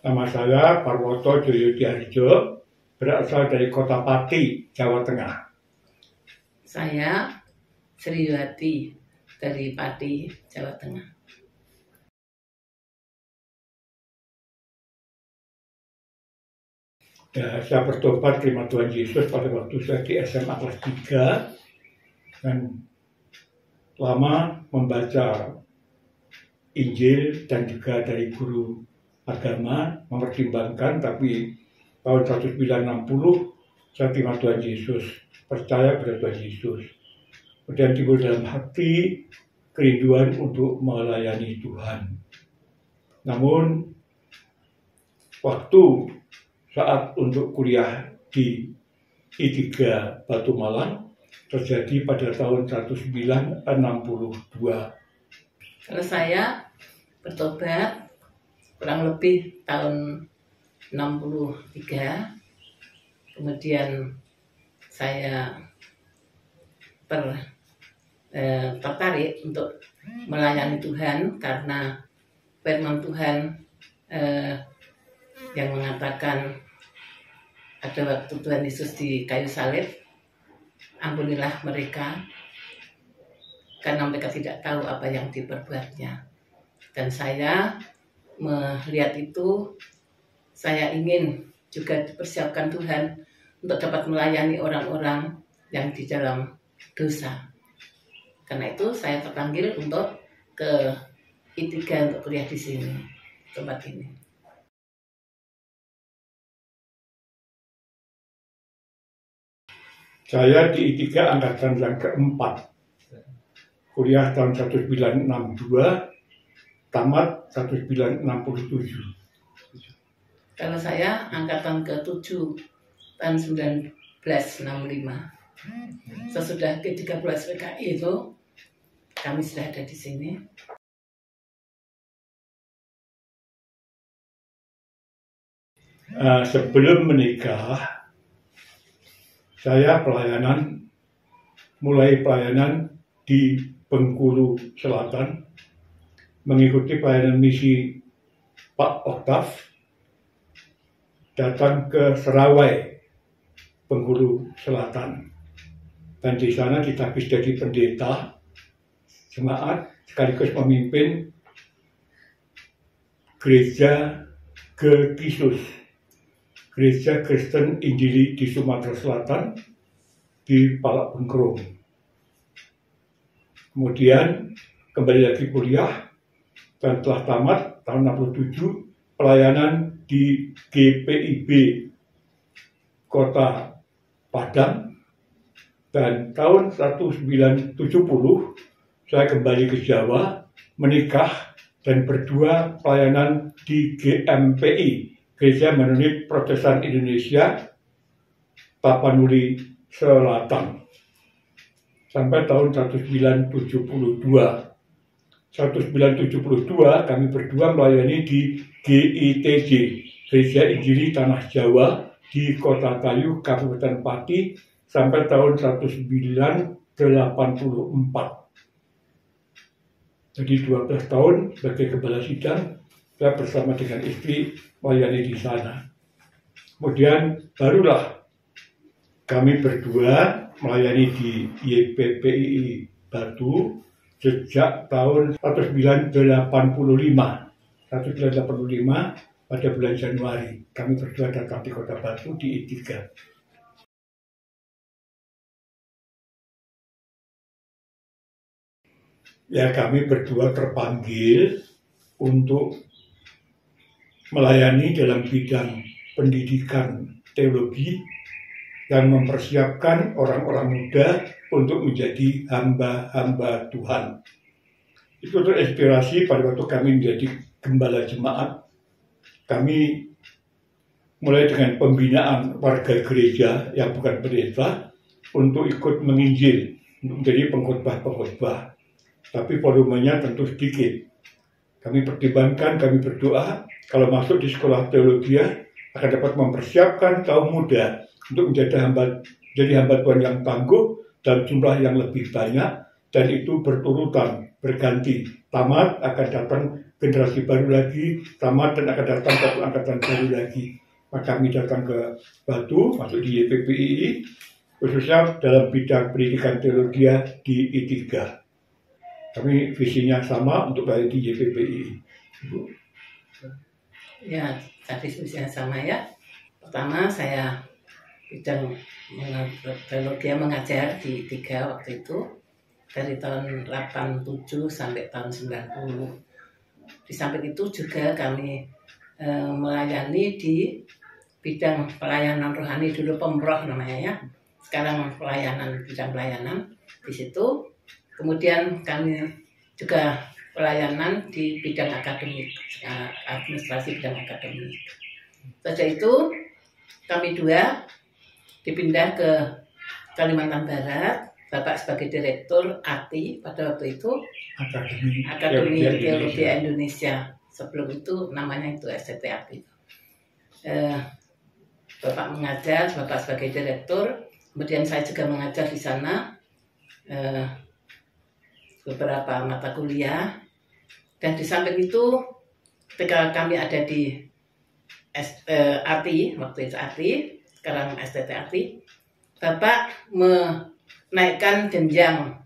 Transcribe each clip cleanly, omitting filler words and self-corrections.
Nama saya Parwoto Joyodiharjo, berasal dari Kota Pati, Jawa Tengah. Saya Sriwati dari Pati, Jawa Tengah. Ya, saya bertobat terima Tuhan Yesus pada waktu saya di SMA kelas 3 dan lama membaca Injil dan juga dari guru agama mempertimbangkan, tapi tahun 1960 saya terima Tuhan Yesus, percaya pada Tuhan Yesus. Kemudian timbul dalam hati kerinduan untuk melayani Tuhan. Namun waktu saat untuk kuliah di I3 Batu Malang terjadi pada tahun 1962. Kalau saya bertobat kurang lebih tahun 63, kemudian saya tertarik untuk melayani Tuhan karena firman Tuhan yang mengatakan ada waktu Tuhan Yesus di kayu salib, ampunilah mereka karena mereka tidak tahu apa yang diperbuatnya. Dan saya melihat itu, saya ingin juga dipersiapkan Tuhan untuk dapat melayani orang-orang yang di dalam dosa. Karena itu saya terpanggil untuk ke I3 untuk kuliah di sini, tempat ini. Saya di I3 angkatan yang keempat. Kuliah tahun 1962, tamat 1967. Kalau saya angkatan ke-7 tahun 1965. Sesudah G13 PKI itu kami sudah ada di sini. Sebelum menikah, saya mulai pelayanan di Bengkulu Selatan, mengikuti pelayanan misi Pak Oktav, datang ke Serawai, Bengkulu Selatan. Dan di sana ditabis jadi pendeta jemaat sekaligus memimpin gereja Gekisus, Gereja Kristen Injili di Sumatera Selatan, di Palak Bengkrung. Kemudian kembali lagi kuliah dan telah tamat tahun 67 pelayanan di GPIB Kota Padang, dan tahun 1970 saya kembali ke Jawa, menikah dan berdua pelayanan di GMPI, Gereja Mennonit Protestan Indonesia, Tapanuli Selatan, sampai tahun 1972. 1972 kami berdua melayani di GITJ, Gereja Injili Tanah Jawa di Kota Kayu, Kabupaten Pati, sampai tahun 1984. Jadi 12 tahun sebagai gembala sidang, saya bersama dengan istri melayani di sana. Kemudian barulah kami berdua melayani di YPPI Batu sejak tahun 1985. 1985 pada bulan Januari kami berdua datang di Kota Batu di I3. Ya, kami berdua terpanggil untuk melayani dalam bidang pendidikan teologi dan mempersiapkan orang-orang muda untuk menjadi hamba-hamba Tuhan. Itu terinspirasi pada waktu kami menjadi gembala jemaat. Kami mulai dengan pembinaan warga gereja yang bukan pendeta untuk ikut menginjil, untuk menjadi pengkhotbah-pengkhotbah. Tapi volumenya tentu sedikit. Kami pertimbangkan, kami berdoa, kalau masuk di sekolah teologi akan dapat mempersiapkan kaum muda untuk menjadi hamba Tuhan yang tangguh dalam jumlah yang lebih banyak, dan itu berturutan, berganti. Tamat akan datang generasi baru lagi, tamat dan akan datang satu angkatan baru lagi. Maka kami datang ke Batu, masuk di YPPII, khususnya dalam bidang pendidikan teologi di I3. Kami visinya sama untuk berada di YPPII. Ibu. Ya, tadi visinya sama ya. Pertama saya bidang teologi mengajar di I3 waktu itu dari tahun 87 sampai tahun 90. Di samping itu juga kami melayani di bidang pelayanan rohani, dulu pemroh namanya ya. Sekarang bidang pelayanan di situ. Kemudian kami juga pelayanan di bidang akademik, administrasi bidang akademik. Setelah itu kami dua dipindah ke Kalimantan Barat. Bapak sebagai direktur ATI pada waktu itu, Akademi Teologi Indonesia. Sebelum itu namanya itu STTAP. Bapak mengajar, Bapak sebagai direktur, kemudian saya juga mengajar di sana beberapa mata kuliah. Dan di samping itu, ketika kami ada di ATI, waktu itu ATI, sekarang STTAP, Bapak menaikkan jenjang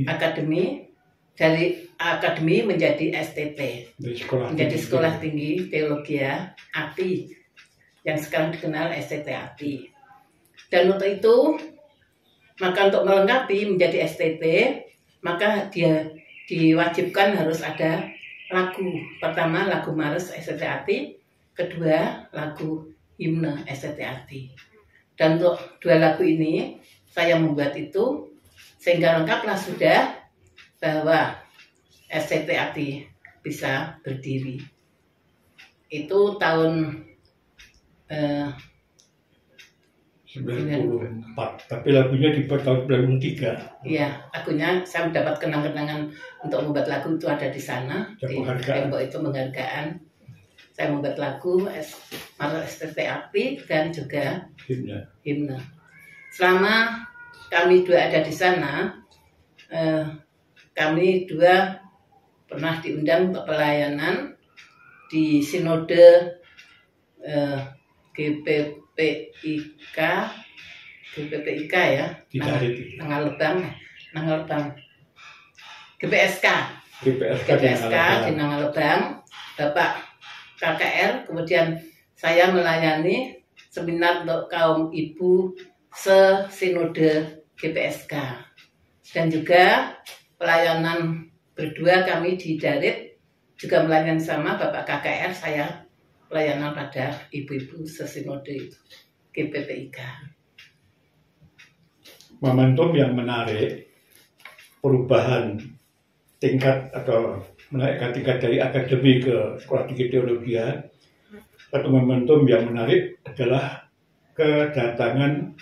akademi dari akademi menjadi STT, menjadi Sekolah Tinggi Teologi ATI yang sekarang dikenal STTAP. Dan untuk itu, maka untuk melengkapi menjadi STT, maka dia diwajibkan harus ada lagu. Pertama lagu Mares STTAP, kedua lagu himne STTAP. Dan untuk dua lagu ini saya membuat itu sehingga lengkaplah sudah bahwa STTAP bisa berdiri. Itu tahun 94, tapi lagunya dibuat tahun 93. Iya, lagunya saya mendapat kenang-kenangan untuk membuat lagu itu ada di sana. Di tembok itu penghargaan. Saya membuat lagu STTAP dan juga himne. Selama kami dua ada di sana, kami dua pernah diundang untuk pelayanan di sinode GPPIK ya, Nangalebang, GPSK di Nangalebang, Bapak KKR, kemudian saya melayani seminar untuk kaum ibu se-sinode GPSK, dan juga pelayanan berdua kami di Darit juga melayani sama Bapak KKR, saya pelayanan pada ibu-ibu sesinode GPPIK. Momentum yang menarik perubahan tingkat atau menaikkan tingkat dari akademi ke Sekolah Tinggi Teologi. Satu momentum yang menarik adalah kedatangan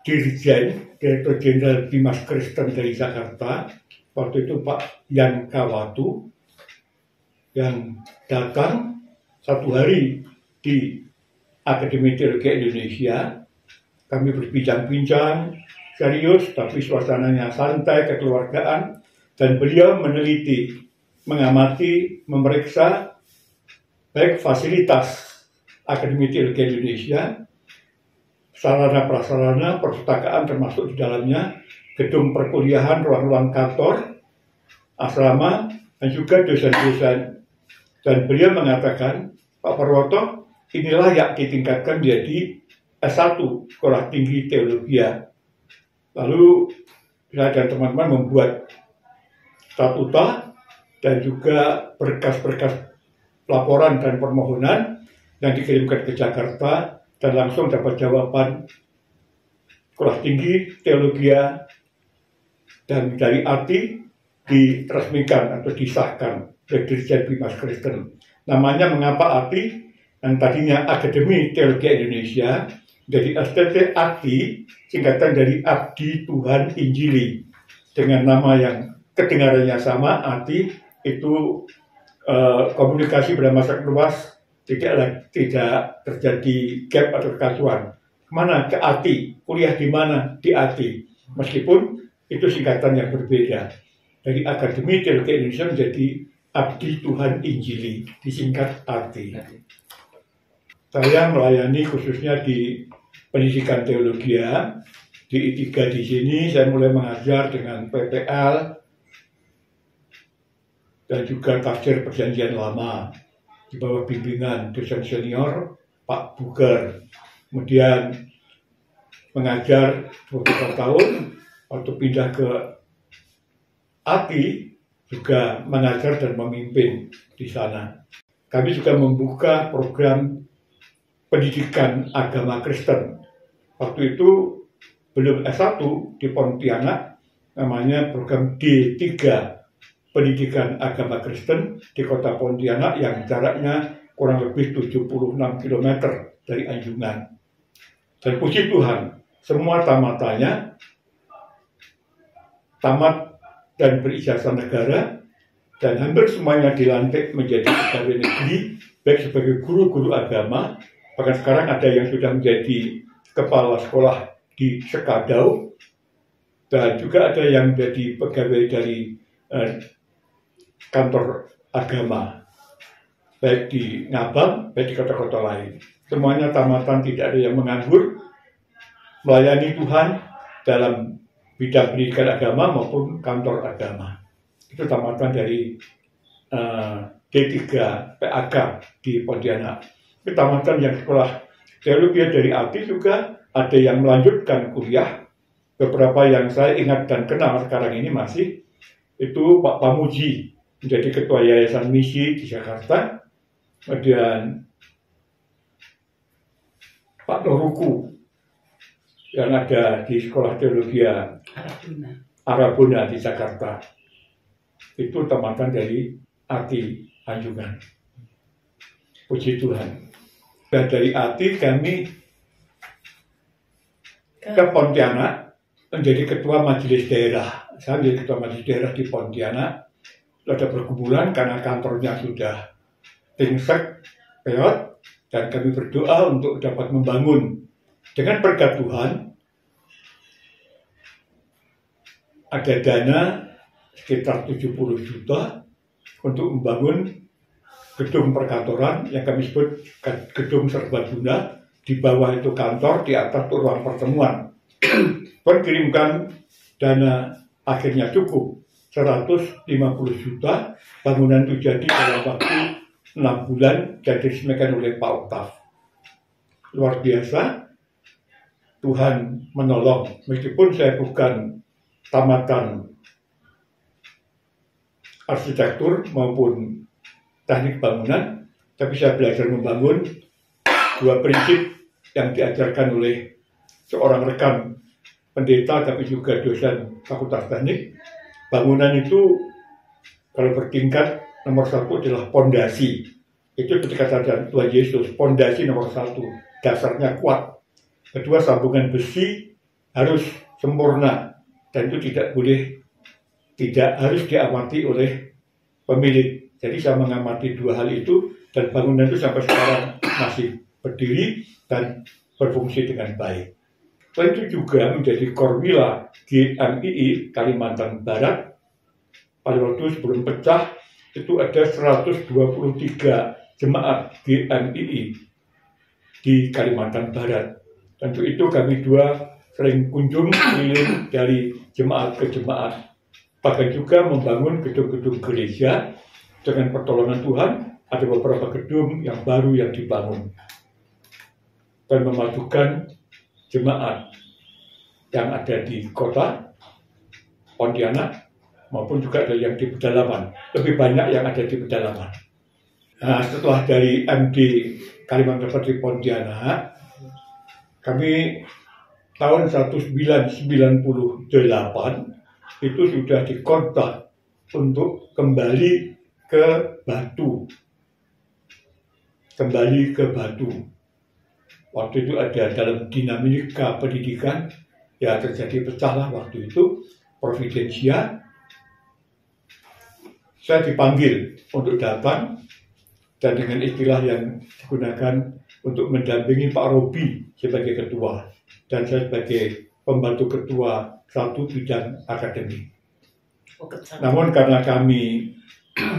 Direktur Jenderal Bimas Kristen dari Jakarta, waktu itu Pak Yan Kawatu, yang datang satu hari di Akademi Teologi Indonesia. Kami berbincang-bincang serius, tapi suasananya santai, kekeluargaan, dan beliau meneliti, mengamati, memeriksa baik fasilitas Akademi Teologi Indonesia, sarana-prasarana perpustakaan termasuk di dalamnya, gedung perkuliahan, ruang-ruang kantor, asrama, dan juga dosen-dosen. Dan beliau mengatakan, Pak Purwoto, ini layak ditingkatkan menjadi S1, Sekolah Tinggi Teologi. Lalu saya dan teman-teman membuat statuta dan juga berkas-berkas laporan dan permohonan yang dikirimkan ke Jakarta, dan langsung dapat jawaban Sekolah Tinggi Teologi dan dari ATI diresmikan atau disahkan oleh Dirjen Bimas Kristen. Namanya mengapa ATI yang tadinya Akademi Teologi Indonesia jadi STTAP, singkatan dari Abdi Tuhan Injili, dengan nama yang kedengarannya sama, ATI. Itu komunikasi pada masa luas tidak terjadi gap atau kekacauan. Kemana? Ke ATI. Kuliah di mana? Di ATI. Meskipun Itu singkatan yang berbeda. Dari Akademi Teologi Indonesia menjadi Abdi Tuhan Injili, disingkat ATI. Saya melayani khususnya di pendidikan teologi, di I3 di sini saya mulai mengajar dengan PPL dan juga tafsir Perjanjian Lama di bawah bimbingan dosen senior Pak Buger. Kemudian mengajar 20 tahun, waktu pindah ke ATI juga mengajar dan memimpin di sana. Kami juga membuka program pendidikan agama Kristen. Waktu itu belum S1 di Pontianak, namanya program D3 Pendidikan Agama Kristen di kota Pontianak yang jaraknya kurang lebih 76 km dari Anjungan. Dan puji Tuhan, semua tamatannya tamat dan berijazah negara, dan hampir semuanya dilantik menjadi pegawai negeri, baik sebagai guru-guru agama, bahkan sekarang ada yang sudah menjadi kepala sekolah di Sekadau, dan juga ada yang menjadi pegawai dari kantor agama, baik di Ngabang, baik di kota-kota lain. Semuanya tamatan, tidak ada yang menganggur, melayani Tuhan dalam bidang pendidikan agama maupun kantor agama. Itu tamatan dari D3 PAK di Pontianak. Itu tamatan yang sekolah teologi dari ATI juga ada yang melanjutkan kuliah. Beberapa yang saya ingat dan kenal sekarang ini masih, itu Pak Pamuji menjadi ketua Yayasan Misi di Jakarta. Kemudian Pak Noruku yang ada di Sekolah Teologi Arabuna di Jakarta. Itu tamatan dari ATI Anjungan. Puji Tuhan. Dan dari ATI kami ke Pontianak menjadi ketua majelis daerah. Saya menjadi ketua majelis daerah di Pontianak. Ada pergumulan karena kantornya sudah tingsek, peot, dan kami berdoa untuk dapat membangun. Dengan berkat Tuhan, ada dana sekitar 70 juta untuk membangun gedung perkantoran yang kami sebut gedung serbaguna. Di bawah itu kantor, di atas itu ruang pertemuan. Kirimkan dana akhirnya cukup 150 juta, bangunan itu jadi dalam waktu 6 bulan dan diresmikan oleh Pak Oktaf. Luar biasa, Tuhan menolong. Meskipun saya bukan tamatan arsitektur maupun teknik bangunan, tapi saya belajar membangun dua prinsip yang diajarkan oleh seorang rekan pendeta tapi juga dosen Fakultas Teknik. Bangunan itu kalau bertingkat, nomor satu adalah pondasi. Itu ketika Tuhan Yesus, pondasi nomor satu, dasarnya kuat. Kedua, sambungan besi harus sempurna dan itu tidak harus diamati oleh pemilik. Jadi saya mengamati dua hal itu dan bangunan itu sampai sekarang masih berdiri dan berfungsi dengan baik. Selain itu juga menjadi Korwila GMII Kalimantan Barat. Pada waktu sebelum pecah itu ada 123 jemaat GMII di Kalimantan Barat. Tentu itu kami dua sering kunjung keliling dari jemaat ke jemaat. Bahkan juga membangun gedung-gedung gereja. Dengan pertolongan Tuhan ada beberapa gedung yang baru yang dibangun. Dan memajukan jemaat yang ada di kota Pontianak maupun juga ada yang di pedalaman. Lebih banyak yang ada di pedalaman. Nah, setelah dari MD Kalimantan Barat di Pontianak, kami tahun 1998 itu sudah dikontak untuk kembali ke Batu. Waktu itu ada dalam dinamika pendidikan, ya terjadi pecahlah waktu itu, Providensia. Saya dipanggil untuk datang, dan dengan istilah yang digunakan untuk mendampingi Pak Robi sebagai ketua, dan saya sebagai pembantu ketua satu bidang akademik. Oh, Namun karena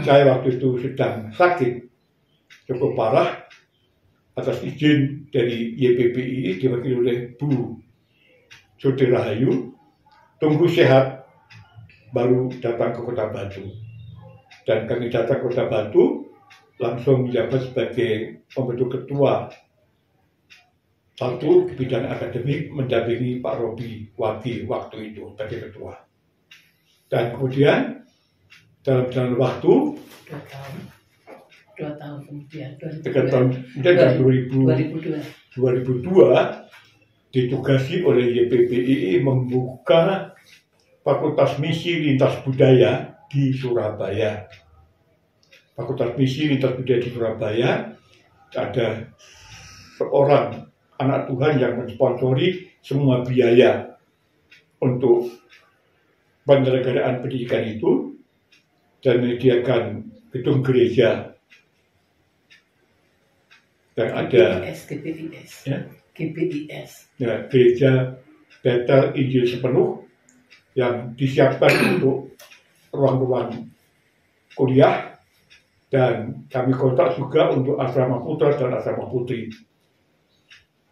saya waktu itu sedang sakit cukup parah, atas izin dari YPPII diwakili oleh Bu Sudi Rahayu, tunggu sehat baru datang ke Kota Batu. Dan kami datang ke Kota Batu, langsung menjabat sebagai pembantu ketua satu bidang akademik, mendampingi Pak Robi Wagi waktu itu sebagai ketua. Dan kemudian dalam jalan waktu 2 tahun kemudian 2002 ditugasi oleh YPPII membuka Fakultas Misi Lintas Budaya di Surabaya. Fakultas Misi Lintas Budaya di Surabaya, ada seorang anak Tuhan yang mensponsori semua biaya untuk penyelenggaraan pendidikan itu dan menyediakan gedung gereja yang ada GPIS. Ya, gereja Bethel Injil Sepenuh yang disiapkan untuk ruang-ruang kuliah, dan kami kontak juga untuk asrama putra dan asrama putri.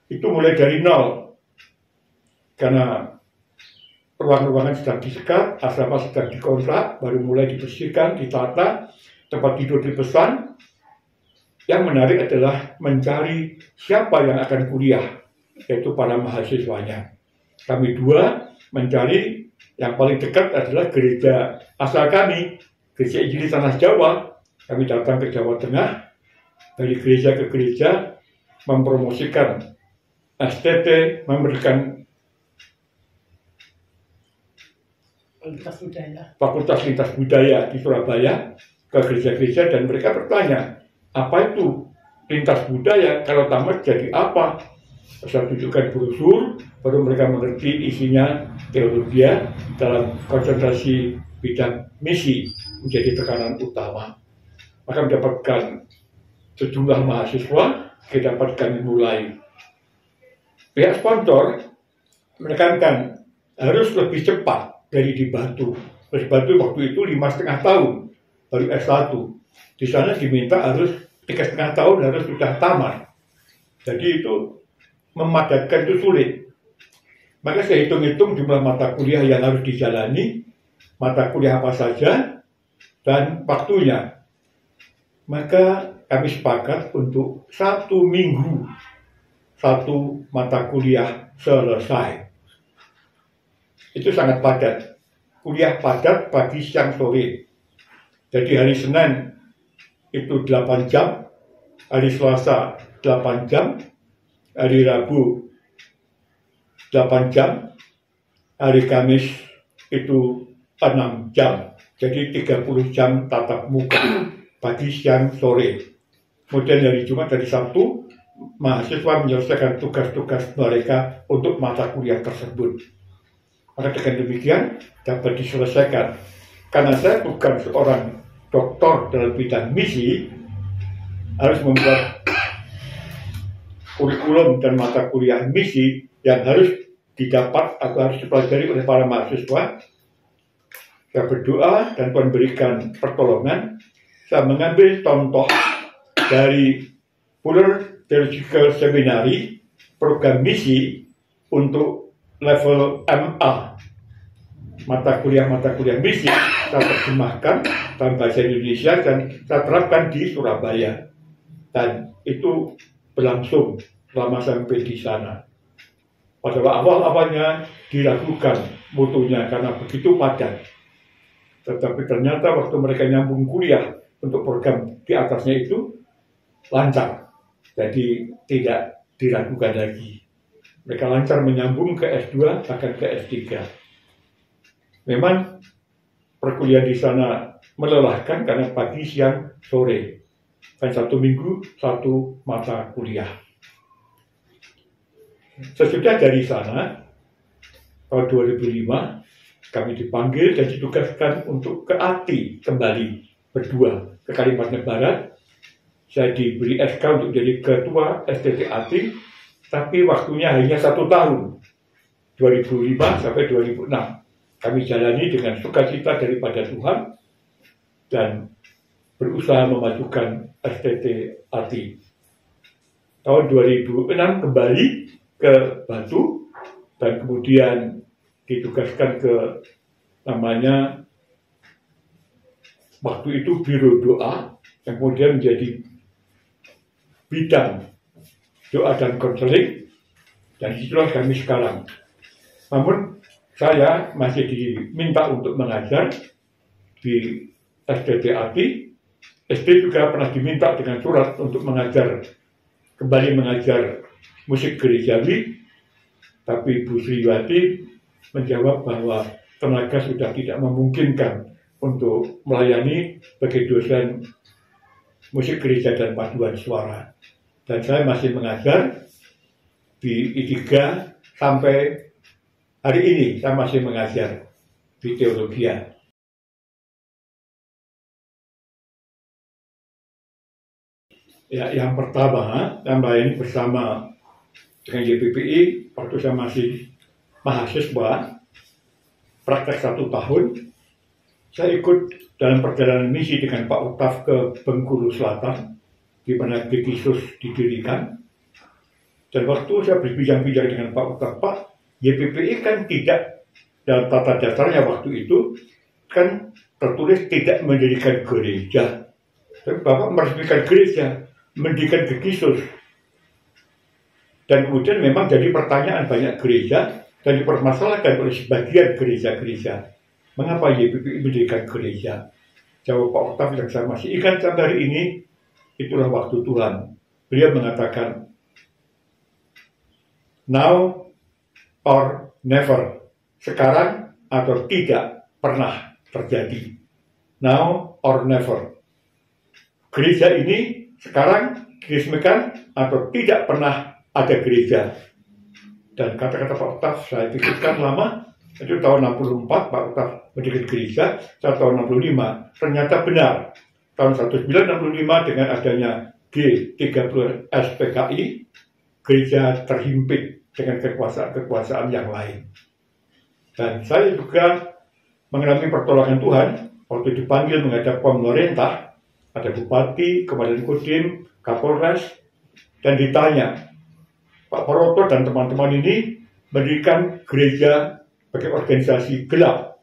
Itu mulai dari nol karena ruang-ruangan sedang disekat, asrama sedang dikontrak, baru mulai dibersihkan, ditata, tempat tidur dipesan. Yang menarik adalah mencari siapa yang akan kuliah, yaitu para mahasiswanya. Kami dua mencari yang paling dekat adalah gereja asal kami, Gereja Injili Tanah Jawa. Kami datang ke Jawa Tengah, dari gereja ke gereja, mempromosikan STT, memberikan Fakultas Lintas Budaya di Surabaya ke gereja-gereja, dan mereka bertanya, apa itu lintas budaya? Kalau tamat jadi apa? Saya tunjukkan brosur, baru mereka mengerti isinya teologi dalam konsentrasi bidang misi menjadi tekanan utama. Maka mendapatkan sejumlah mahasiswa, kita dapatkan mulai. Pihak sponsor menekankan harus lebih cepat dari di Batu. Di Batu waktu itu 5,5 tahun, baru S1. Di sana diminta harus 3,5 tahun harus sudah tamat. Jadi itu memadatkan itu sulit. Maka saya hitung-hitung jumlah mata kuliah yang harus dijalani, mata kuliah apa saja, dan waktunya. Maka kami sepakat untuk 1 minggu 1 mata kuliah selesai. Itu sangat padat. Kuliah padat pagi, siang, sore. Jadi hari Senin itu 8 jam, hari Selasa 8 jam, hari Rabu 8 jam, hari Kamis itu 6 jam. Jadi 30 jam tatap muka, pagi, siang, sore. Kemudian hari Jumat, hari Sabtu, mahasiswa menyelesaikan tugas-tugas mereka untuk mata kuliah tersebut. Maka dengan demikian dapat diselesaikan. Karena saya bukan seorang doktor dalam bidang misi, harus membuat kurikulum dan mata kuliah misi yang harus didapat atau harus dipelajari oleh para mahasiswa. Saya berdoa dan Tuhan berikan pertolongan. Saya mengambil contoh dari Fuller Theological Seminary, program misi untuk level MA. Mata kuliah misi saya terjemahkan dalam bahasa Indonesia dan saya terapkan di Surabaya, dan itu berlangsung selama sampai di sana. Pada awalnya diragukan mutunya karena begitu padat, tetapi ternyata waktu mereka nyambung kuliah untuk program di atasnya itu lancar, jadi tidak diragukan lagi. Mereka lancar menyambung ke S2 bahkan ke S3. Memang perkuliahan di sana melelahkan karena pagi, siang, sore. Dan 1 minggu 1 mata kuliah. Sesudah dari sana, tahun 2005, kami dipanggil dan ditugaskan untuk ke ATI kembali berdua ke Kalimantan Barat. Saya diberi SK untuk jadi ketua STT ATI, tapi waktunya hanya 1 tahun. 2005 sampai 2006. Kami jalani dengan sukacita daripada Tuhan dan berusaha memajukan STT ATI. Tahun 2006 kembali ke Batu dan kemudian ditugaskan ke namanya waktu itu Biro Doa, yang kemudian menjadi bidang doa dan konseling, dan itulah kami sekarang. Namun saya masih diminta untuk mengajar di STT ATI. SD juga pernah diminta dengan surat untuk kembali mengajar musik gerejawi, tapi Bu Sriwati menjawab bahwa tenaga sudah tidak memungkinkan untuk melayani sebagai dosen musik gereja dan paduan suara. Dan saya masih mengajar di I3 sampai hari ini. Saya masih mengajar di teologia. Ya, yang pertama, saya melayani bersama dengan YPPI waktu saya masih mahasiswa, praktek 1 tahun. Saya ikut dalam perjalanan misi dengan Pak Uktaf ke Bengkulu Selatan, di mana Gekisus didirikan. Dan waktu saya berbincang-bincang dengan Pak Uktaf, Pak, YPPI kan tidak, dalam tata dasarnya waktu itu, kan tertulis tidak mendirikan gereja. Tapi Bapak meresmikan gereja, mendirikan Gekisus. Dan kemudian memang jadi pertanyaan banyak gereja dan dipermasalahkan oleh sebagian gereja-gereja. Mengapa YPPI mendirikan gereja? Jawab Pak Uktaf yang saya masih ingat sampai hari ini, itulah waktu Tuhan. Beliau mengatakan, now or never. Sekarang atau tidak pernah terjadi. Now or never. Gereja ini sekarang diresmikan atau tidak pernah ada gereja. Dan kata-kata Pak Uktaf saya pikirkan lama. Itu tahun 64 Pak Uktaf mendirikan gereja, tahun 65 ternyata benar. Tahun 1965 dengan adanya G30 SPKI, gereja terhimpit dengan kekuasaan-kekuasaan yang lain. Dan saya juga mengalami pertolongan Tuhan waktu dipanggil menghadap pemerintah, ada bupati, komandan kodim, kapolres, dan ditanya, Pak Paroto dan teman-teman ini mendirikan gereja sebagai organisasi gelap.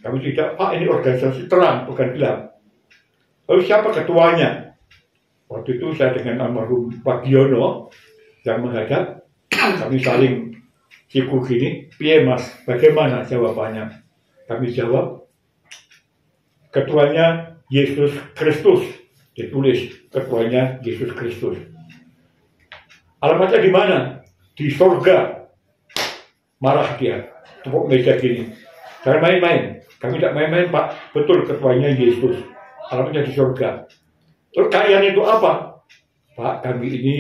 Kami tidak, Pak, ini organisasi terang, bukan gelap. Lalu siapa ketuanya? Waktu itu saya dengan almarhum Pak Giono yang menghadap, kami saling siku gini, piye mas, bagaimana jawabannya? Kami jawab, ketuanya Yesus Kristus. Ditulis ketuanya Yesus Kristus. Alamatnya di mana? Di surga. Marah dia. Tepuk meja gini. Jangan main-main. Kami tidak main-main, Pak. Betul ketuanya Yesus. Alamatnya di surga. Terus kalian itu apa? Pak, kami ini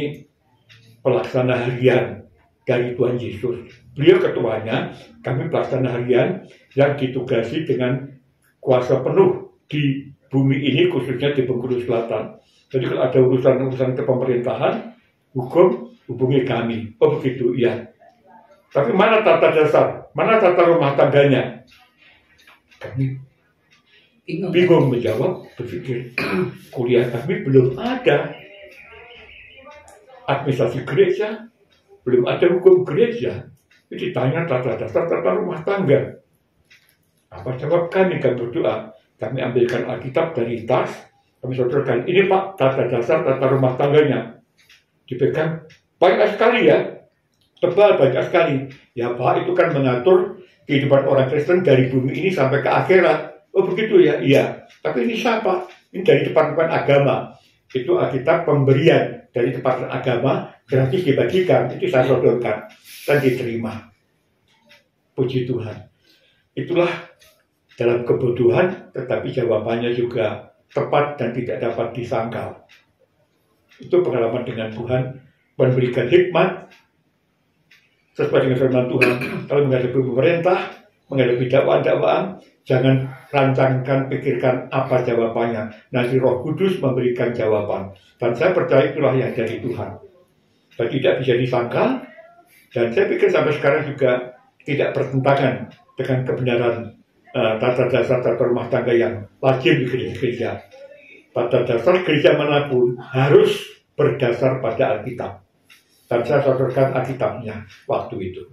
pelaksana harian dari Tuhan Yesus. Beliau ketuanya, kami pelaksana harian yang ditugasi dengan kuasa penuh di bumi ini, khususnya di Bengkulu Selatan. Jadi kalau ada urusan-urusan kepemerintahan, hukum, hubungi kami. Oh begitu, iya. Tapi mana tata dasar? Mana tata rumah tangganya? Kami bingung menjawab, berpikir, kuliah kami belum ada administrasi gereja, belum ada hukum gereja. Jadi ditanya tata dasar tata rumah tangga. Apa jawab kami? Kami berdoa. Kami ambilkan Alkitab dari tas, kami saudarakan, ini Pak, tata dasar tata rumah tangganya. Dipegang, banyak sekali ya, tebal banyak sekali. Ya Pak, itu kan mengatur kehidupan orang Kristen dari bumi ini sampai ke akhirat. Oh begitu ya, iya. Tapi ini siapa? Ini dari departemen agama. Itu Alkitab pemberian dari departemen agama, gratis dibagikan, itu saya sodorkan dan diterima. Puji Tuhan. Itulah dalam kebodohan, tetapi jawabannya juga tepat dan tidak dapat disangkal. Itu pengalaman dengan Tuhan, memberikan hikmat sesuai dengan firman Tuhan. Kalau menghadapi pemerintah, menghadapi dakwaan-dakwaan, jangan rancangkan, pikirkan apa jawabannya. Nanti Roh Kudus memberikan jawaban. Dan saya percaya itulah yang dari Tuhan. Dan tidak bisa disangkal. Dan saya pikir sampai sekarang juga tidak bertentangan dengan kebenaran tata dasar tata rumah tangga yang lazim di gereja-gereja. Tata dasar gereja manapun harus berdasar pada Alkitab. Dan saya sodorkan Alkitabnya waktu itu.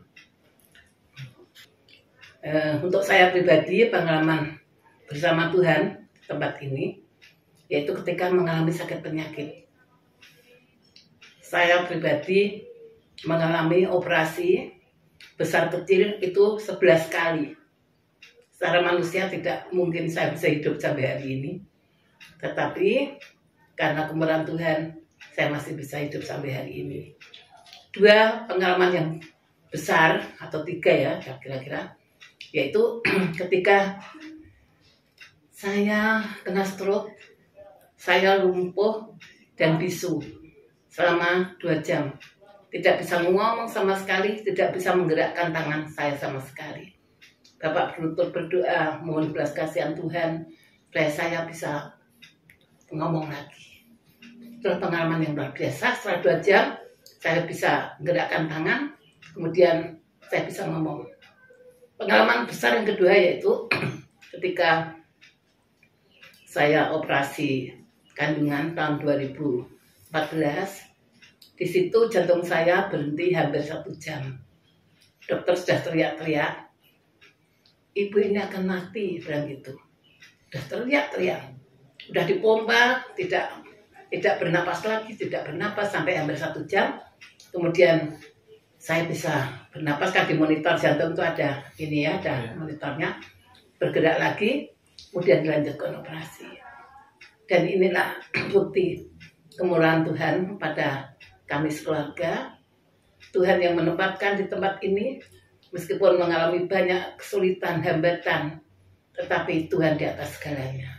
Untuk saya pribadi, pengalaman bersama Tuhan di tempat ini, yaitu ketika mengalami sakit penyakit. Saya pribadi mengalami operasi besar kecil itu 11 kali. Secara manusia tidak mungkin saya bisa hidup sampai hari ini. Tetapi karena kemurahan Tuhan, saya masih bisa hidup sampai hari ini. 2 pengalaman yang besar, atau 3 ya kira-kira, yaitu ketika saya kena stroke, saya lumpuh dan bisu selama 2 jam. Tidak bisa ngomong sama sekali, tidak bisa menggerakkan tangan saya sama sekali. Bapak berlutut berdoa, mohon belas kasihan Tuhan, supaya saya bisa ngomong lagi. Itu pengalaman yang luar biasa. Setelah 2 jam, saya bisa menggerakkan tangan, kemudian saya bisa ngomong. Pengalaman besar yang kedua yaitu ketika saya operasi kandungan tahun 2014, di situ jantung saya berhenti hampir 1 jam. Dokter sudah teriak-teriak, ibu ini akan mati, bilang gitu. Sudah teriak-teriak, sudah dipompa, tidak bernapas lagi, tidak bernapas sampai hampir 1 jam. Kemudian saya bisa bernapas, kan di monitor jantung itu ada ini ya, ada monitornya, bergerak lagi, kemudian dilanjutkan operasi. Dan inilah bukti kemurahan Tuhan pada kami sekeluarga. Tuhan yang menempatkan di tempat ini, meskipun mengalami banyak kesulitan, hambatan, tetapi Tuhan di atas segalanya.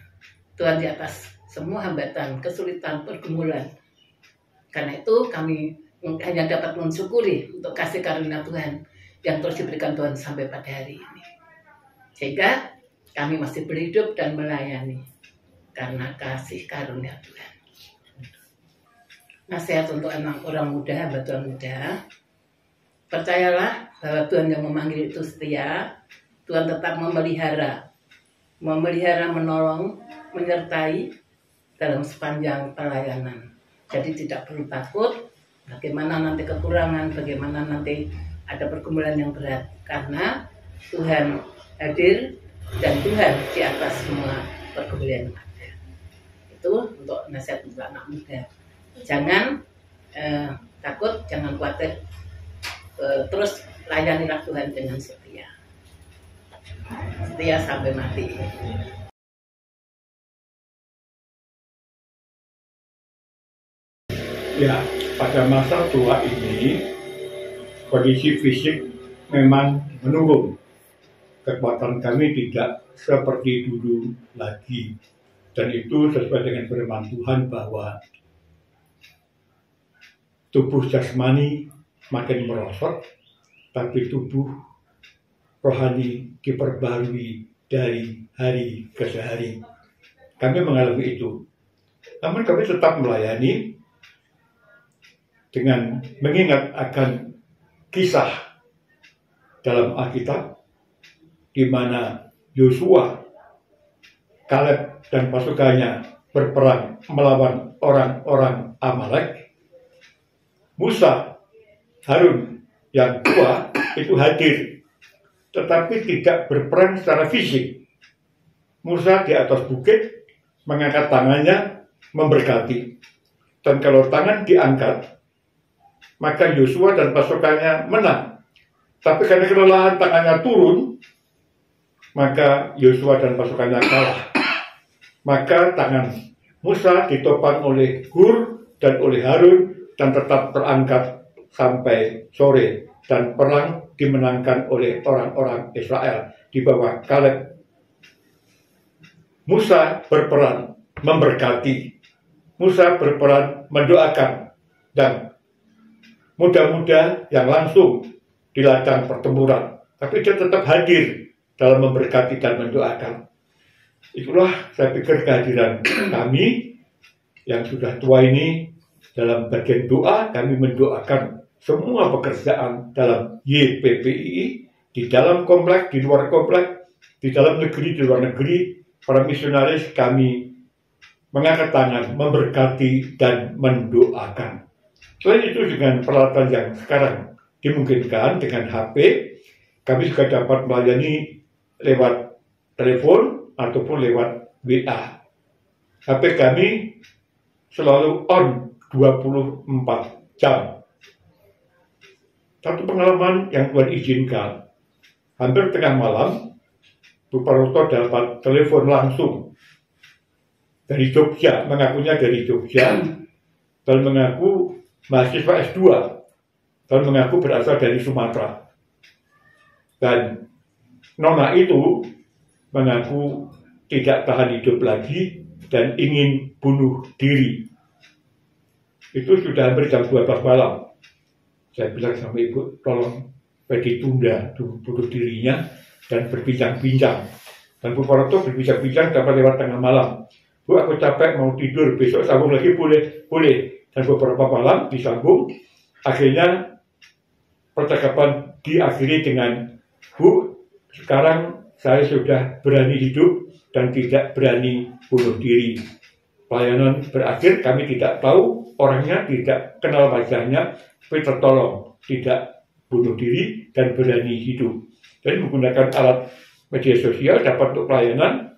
Tuhan di atas semua hambatan, kesulitan, pergumulan. Karena itu kami hanya dapat mensyukuri untuk kasih karunia Tuhan yang terus diberikan Tuhan sampai pada hari ini. Sehingga kami masih berhidup dan melayani karena kasih karunia Tuhan. Nasihat untuk anak orang muda, hamba Tuhan muda, percayalah bahwa Tuhan yang memanggil itu setia. Tuhan tetap memelihara, menolong, menyertai dalam sepanjang pelayanan. Jadi tidak perlu takut bagaimana nanti kekurangan, bagaimana nanti ada pergumulan yang berat, karena Tuhan hadir dan Tuhan di atas semua pergumulan yang ada. Itu untuk nasihat untuk anak muda. Jangan takut, jangan khawatir, terus layanilah Tuhan dengan setia sampai mati. Ya, pada masa tua ini kondisi fisik memang menurun. Kekuatan kami tidak seperti dulu lagi. Dan itu sesuai dengan firman Tuhan bahwa tubuh jasmani makin merosot, tapi tubuh rohani diperbarui dari hari ke hari. Kami mengalami itu. Namun kami tetap melayani dengan mengingat akan kisah dalam Alkitab di mana Yosua, Kaleb dan pasukannya berperang melawan orang-orang Amalek. Musa, Harun yang tua itu hadir, tetapi tidak berperan secara fisik. Musa di atas bukit mengangkat tangannya memberkati, dan kalau tangan diangkat, maka Yosua dan pasukannya menang. Tapi karena kelelahan tangannya turun, maka Yosua dan pasukannya kalah. Maka tangan Musa ditopang oleh Hur dan oleh Harun dan tetap terangkat sampai sore, dan perang dimenangkan oleh orang-orang Israel di bawah Kaleb. Musa berperan memberkati, Musa berperan mendoakan, dan muda-muda yang langsung di ladang pertempuran, tapi dia tetap hadir dalam memberkati dan mendoakan. Itulah saya pikir kehadiran kami yang sudah tua ini. Dalam bagian doa kami mendoakan semua pekerjaan dalam YPPI di dalam komplek, di luar komplek, di dalam negeri, di luar negeri, para misionaris kami mengangkat tangan, memberkati, dan mendoakan. Selain itu dengan peralatan yang sekarang dimungkinkan dengan HP, kami juga dapat melayani lewat telepon ataupun lewat WA. HP kami selalu on 24 jam. Satu pengalaman yang Tuhan izinkan, hampir tengah malam, Bu Paroto dapat telepon langsung dari Jogja, mengakunya dari Jogja, dan mengaku mahasiswa S2, dan mengaku berasal dari Sumatera. Dan nona itu mengaku tidak tahan hidup lagi dan ingin bunuh diri. Itu sudah hampir jam 12 malam. Saya bilang sama ibu, tolong ditunda bunuh dirinya dan berbincang-bincang. Dan Bu Paroto berbincang-bincang dapat lewat tengah malam. Bu, aku capek mau tidur, besok sambung lagi boleh. Dan beberapa malam disambung. Akhirnya percakapan diakhiri dengan, Bu, sekarang saya sudah berani hidup dan tidak berani bunuh diri. Pelayanan berakhir, kami tidak tahu orangnya, tidak kenal wajahnya, tapi tertolong, tidak bunuh diri dan berani hidup. Dan menggunakan alat media sosial dapat untuk pelayanan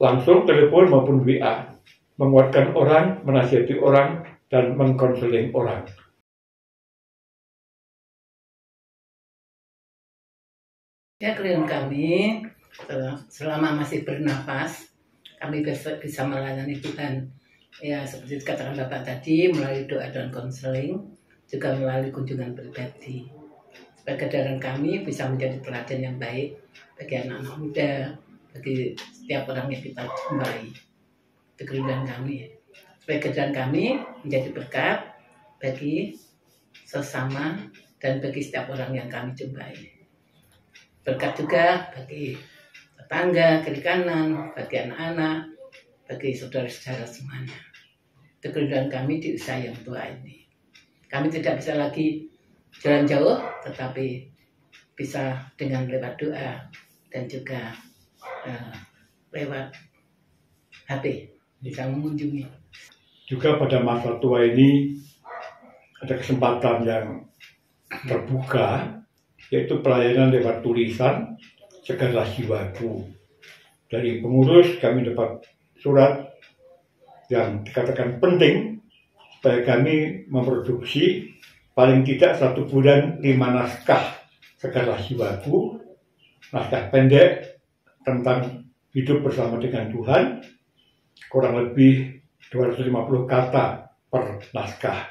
langsung, telepon maupun WA, menguatkan orang, menasihati orang, dan mengkonseling orang. Ya, klien kami selama masih bernafas, kami bisa melayani Tuhan. Ya, seperti dikatakan Bapak tadi, melalui doa dan konseling, juga melalui kunjungan pribadi. Supaya kesadaran kami bisa menjadi teladan yang baik bagi anak-anak muda, bagi setiap orang yang kita jumpai. Itu kerinduan kami. Supaya kesadaran kami menjadi berkat bagi sesama dan bagi setiap orang yang kami jumpai. Berkat juga bagi tetangga, kiri kanan, bagi anak-anak, bagi saudara-saudara semuanya. Itu kerinduan kami di usia yang tua ini. Kami tidak bisa lagi jalan jauh, tetapi bisa dengan lewat doa dan juga lewat HP bisa mengunjungi. Juga pada masa tua ini ada kesempatan yang terbuka, yaitu pelayanan lewat tulisan Segarlah Jiwaku. Dari pengurus kami dapat surat yang dikatakan penting supaya kami memproduksi paling tidak 1 bulan 5 naskah Segarlah Jiwaku, naskah pendek tentang hidup bersama dengan Tuhan, kurang lebih 250 kata per naskah.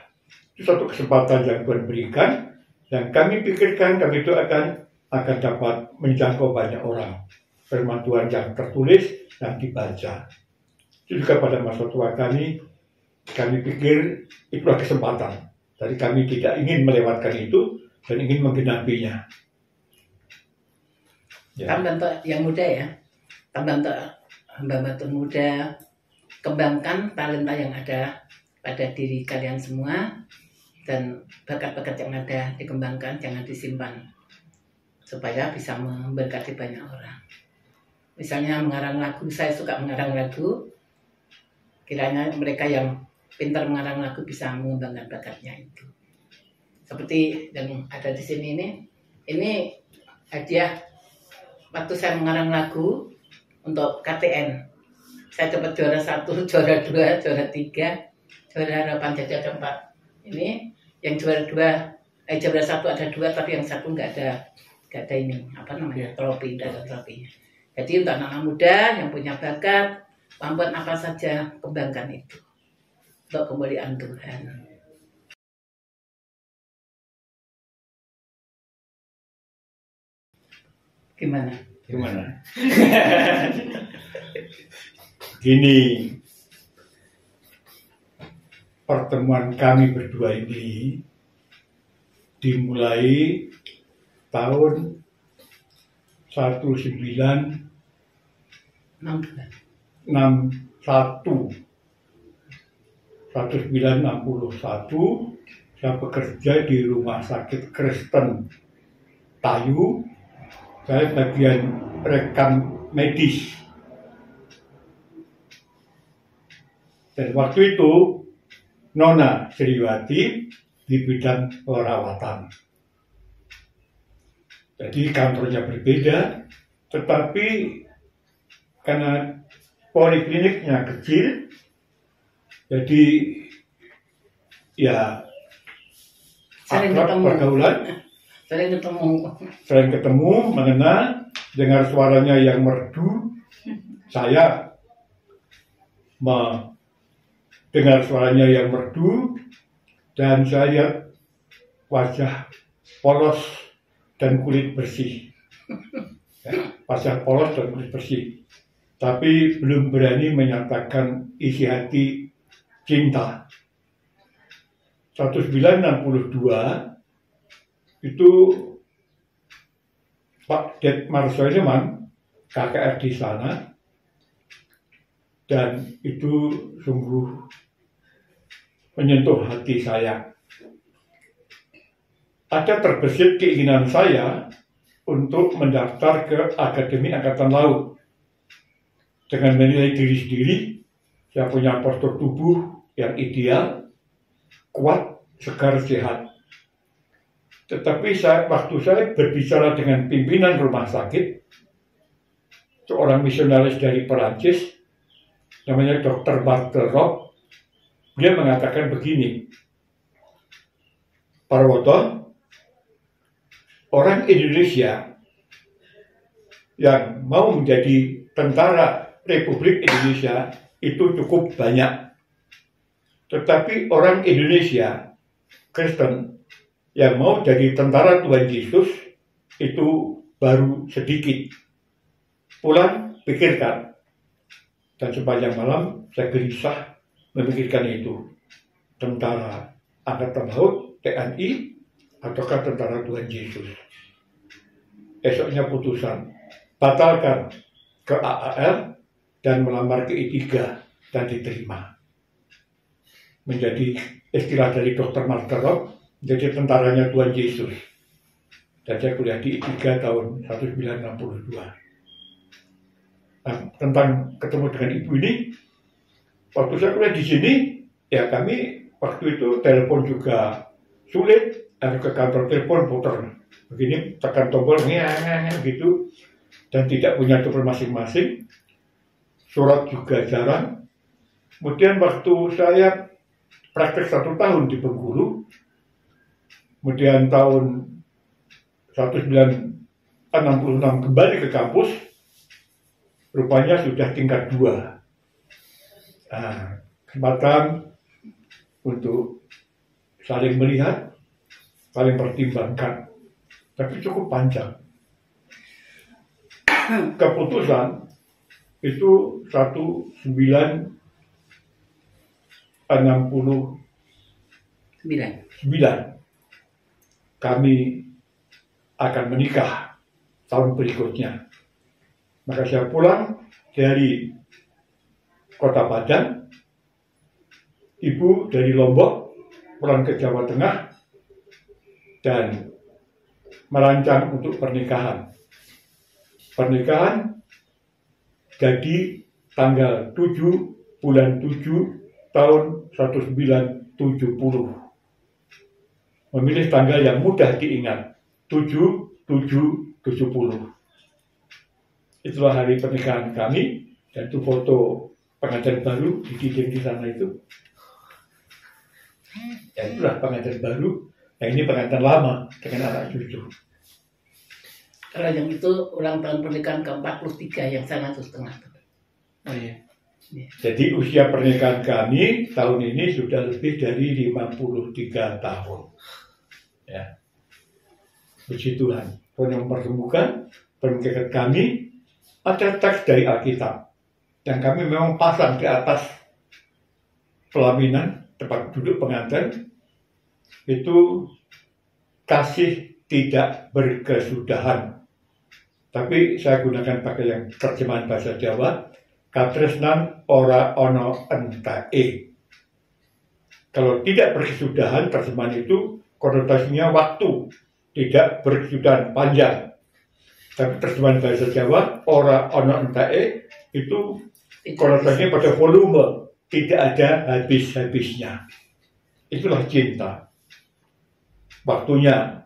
Itu satu kesempatan yang Tuhan berikan, yang kami pikirkan, kami doakan akan dapat menjangkau banyak orang. Firman Tuhan yang tertulis dan dibaca. Itu juga pada masa tua kami pikir itulah kesempatan. Jadi kami tidak ingin melewatkan itu dan ingin menggenapinya. Ya. Tambah untuk yang muda ya, tambah untuk hamba Tuhan muda, kembangkan talenta yang ada pada diri kalian semua, dan bakat-bakat yang ada dikembangkan, jangan disimpan, supaya bisa memberkati banyak orang. Misalnya mengarang lagu, saya suka mengarang lagu, kiranya mereka yang pintar mengarang lagu bisa mengembangkan bakatnya itu. Seperti yang ada di sini ini hadiah waktu saya mengarang lagu untuk KTN. Saya dapat juara 1, juara 2, juara 3, juara harapan jadi ada 4. Ini yang juara 2, juara 1 ada 2, tapi yang 1 nggak ada ini, trofi, nggak ada trofinya. Jadi untuk anak-anak muda yang punya bakat, kemampuan apa saja, kembangkan itu untuk kemuliaan Tuhan. Gimana? Gini, pertemuan kami berdua ini dimulai tahun 1961. Saya bekerja di Rumah Sakit Kristen Tayu saya bagian rekam medis. Dan waktu itu Nona Sriwati di bidang perawatan. Jadi kantornya berbeda, tetapi karena polikliniknya kecil, jadi ya Sering akrab ketemu. pergaulan, sering ketemu, mengenal, dengar suaranya yang merdu, saya dengar suaranya yang merdu, dan saya lihat wajah polos dan kulit bersih. Ya, wajah polos dan kulit bersih. Tapi belum berani menyatakan isi hati cinta. 1962 itu Pak Detmar Soeneman KKR di sana, dan itu sungguh menyentuh hati saya. Ada terbesit keinginan saya untuk mendaftar ke Akademi Angkatan Laut. Dengan menilai diri sendiri, saya punya postur tubuh yang ideal, kuat, segar, sehat. Tetapi waktu saya berbicara dengan pimpinan rumah sakit, seorang misionaris dari Perancis, namanya Dr. Bartelrock, dia mengatakan begini, Parwoto, orang Indonesia yang mau menjadi tentara Republik Indonesia itu cukup banyak. Tetapi orang Indonesia Kristen yang mau jadi tentara Tuhan Yesus itu baru sedikit. Pulang, pikirkan. Dan sepanjang malam saya gelisah memikirkan itu. Tentara Angkatan Laut, TNI, ataukah tentara Tuhan Yesus. Esoknya putusan, batalkan ke AAL dan melamar ke I3 dan diterima. Menjadi istilah dari Dr. Marterop, menjadi tentaranya Tuhan Yesus. Dan saya kuliah di I3 tahun 1962. Nah, tentang ketemu dengan ibu ini, waktu saya kuliah di sini, ya kami waktu itu telepon juga sulit, harus ke kantor telepon putar begini, tekan tombol gitu, dan tidak punya tombol masing-masing. Surat juga jarang. Kemudian waktu saya praktek 1 tahun di Bengkulu, kemudian tahun 1966 kembali ke kampus, rupanya sudah tingkat 2. Nah, kesempatan untuk saling melihat, saling pertimbangkan, tapi cukup panjang. Keputusan itu 1969 kami akan menikah tahun berikutnya. Maka saya pulang dari Kota Padang, ibu dari Lombok pulang ke Jawa Tengah dan merancang untuk pernikahan. Pernikahan jadi tanggal 7 bulan 7 tahun 1970. Memilih tanggal yang mudah diingat, 7/7/70. Itulah hari pernikahan kami, dan itu foto pengantin baru di dinding di sana itu. Ya itulah pengantin baru, nah ini pengantin lama dengan anak cucu. Kalau yang itu ulang tahun pernikahan ke-43 yang sana tuh setengah. Oh iya. Jadi usia pernikahan kami tahun ini sudah lebih dari 53 tahun. Ya. Puji Tuhan. Tuhan yang mempertemukan pernikahan kami, ada teks dari Alkitab yang kami memang pasang di atas pelaminan tempat duduk pengantin, itu kasih tidak berkesudahan. Tapi saya gunakan pakai yang terjemahan bahasa Jawa, katresnan ora ono entae. Kalau tidak berkesudahan, terjemahan itu konotasinya waktu, tidak berkesudahan panjang. Tapi terjemahan bahasa Jawa, ora ono entae itu Tidak konotasinya pada volume, tidak ada habis-habisnya. Itulah cinta. Waktunya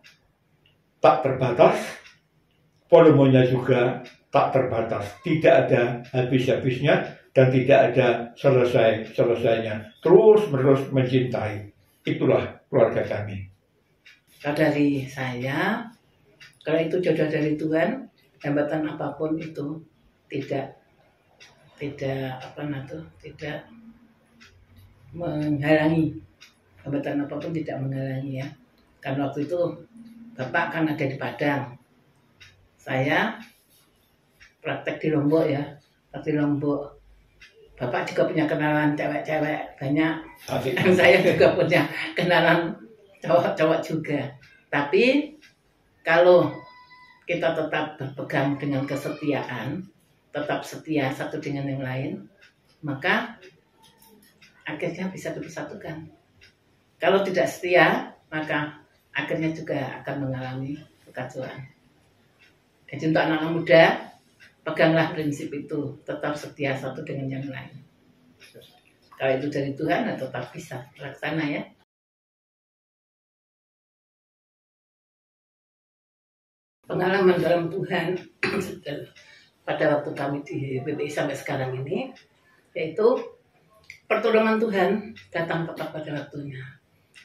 tak terbatas, volumenya juga tak terbatas. Tidak ada habis-habisnya dan tidak ada selesai-selesainya. Terus-menerus mencintai. Itulah keluarga kami. Kalau dari saya, kalau itu jodoh dari Tuhan, hambatan apapun itu tidak menghalangi. Hambatan apapun tidak menghalangi ya. Karena waktu itu Bapak kan ada di Padang. Saya praktek di Lombok ya. Di Lombok. Bapak juga punya kenalan cewek-cewek banyak. Saya juga punya kenalan cowok-cowok juga. Tapi kalau kita tetap berpegang dengan kesetiaan, tetap setia satu dengan yang lain, maka akhirnya bisa dipersatukan. Kalau tidak setia, maka akhirnya juga akan mengalami kekacauan. Jadi untuk anak-anak muda, peganglah prinsip itu, tetap setia satu dengan yang lain. Kalau itu dari Tuhan, tetap bisa terlaksana ya. Pengalaman dalam Tuhan pada waktu kami di BPI sampai sekarang ini, yaitu pertolongan Tuhan datang tepat pada waktunya.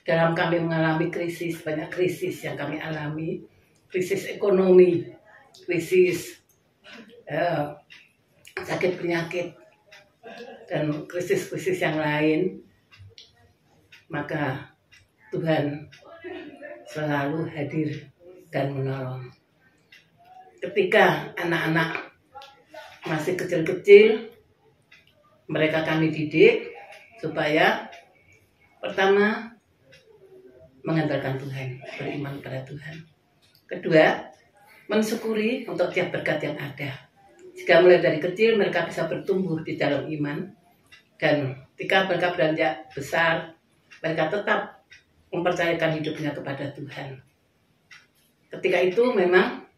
Dalam kami mengalami krisis, banyak krisis yang kami alami, krisis ekonomi, krisis sakit penyakit, dan krisis-krisis yang lain, maka Tuhan selalu hadir dan menolong. Ketika anak-anak masih kecil-kecil, mereka kami didik supaya pertama mengandalkan Tuhan, beriman pada Tuhan. Kedua, mensyukuri untuk tiap berkat yang ada. Jika mulai dari kecil mereka bisa bertumbuh di dalam iman, dan ketika mereka beranjak besar, mereka tetap mempercayakan hidupnya kepada Tuhan. Ketika itu memang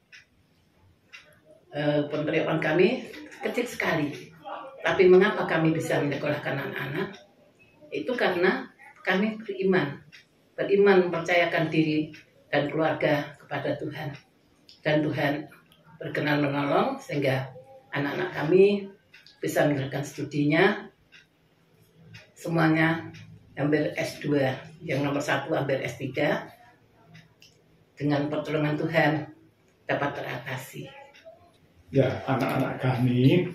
penerimaan kami kecil sekali. Tapi mengapa kami bisa menyekolahkan anak-anak? Itu karena kami beriman mempercayakan diri dan keluarga kepada Tuhan. Dan Tuhan berkenan menolong sehingga anak-anak kami bisa menyelesaikan studinya. Semuanya hampir S2, yang nomor 1 hampir S3. Dengan pertolongan Tuhan dapat teratasi. Ya, anak-anak kami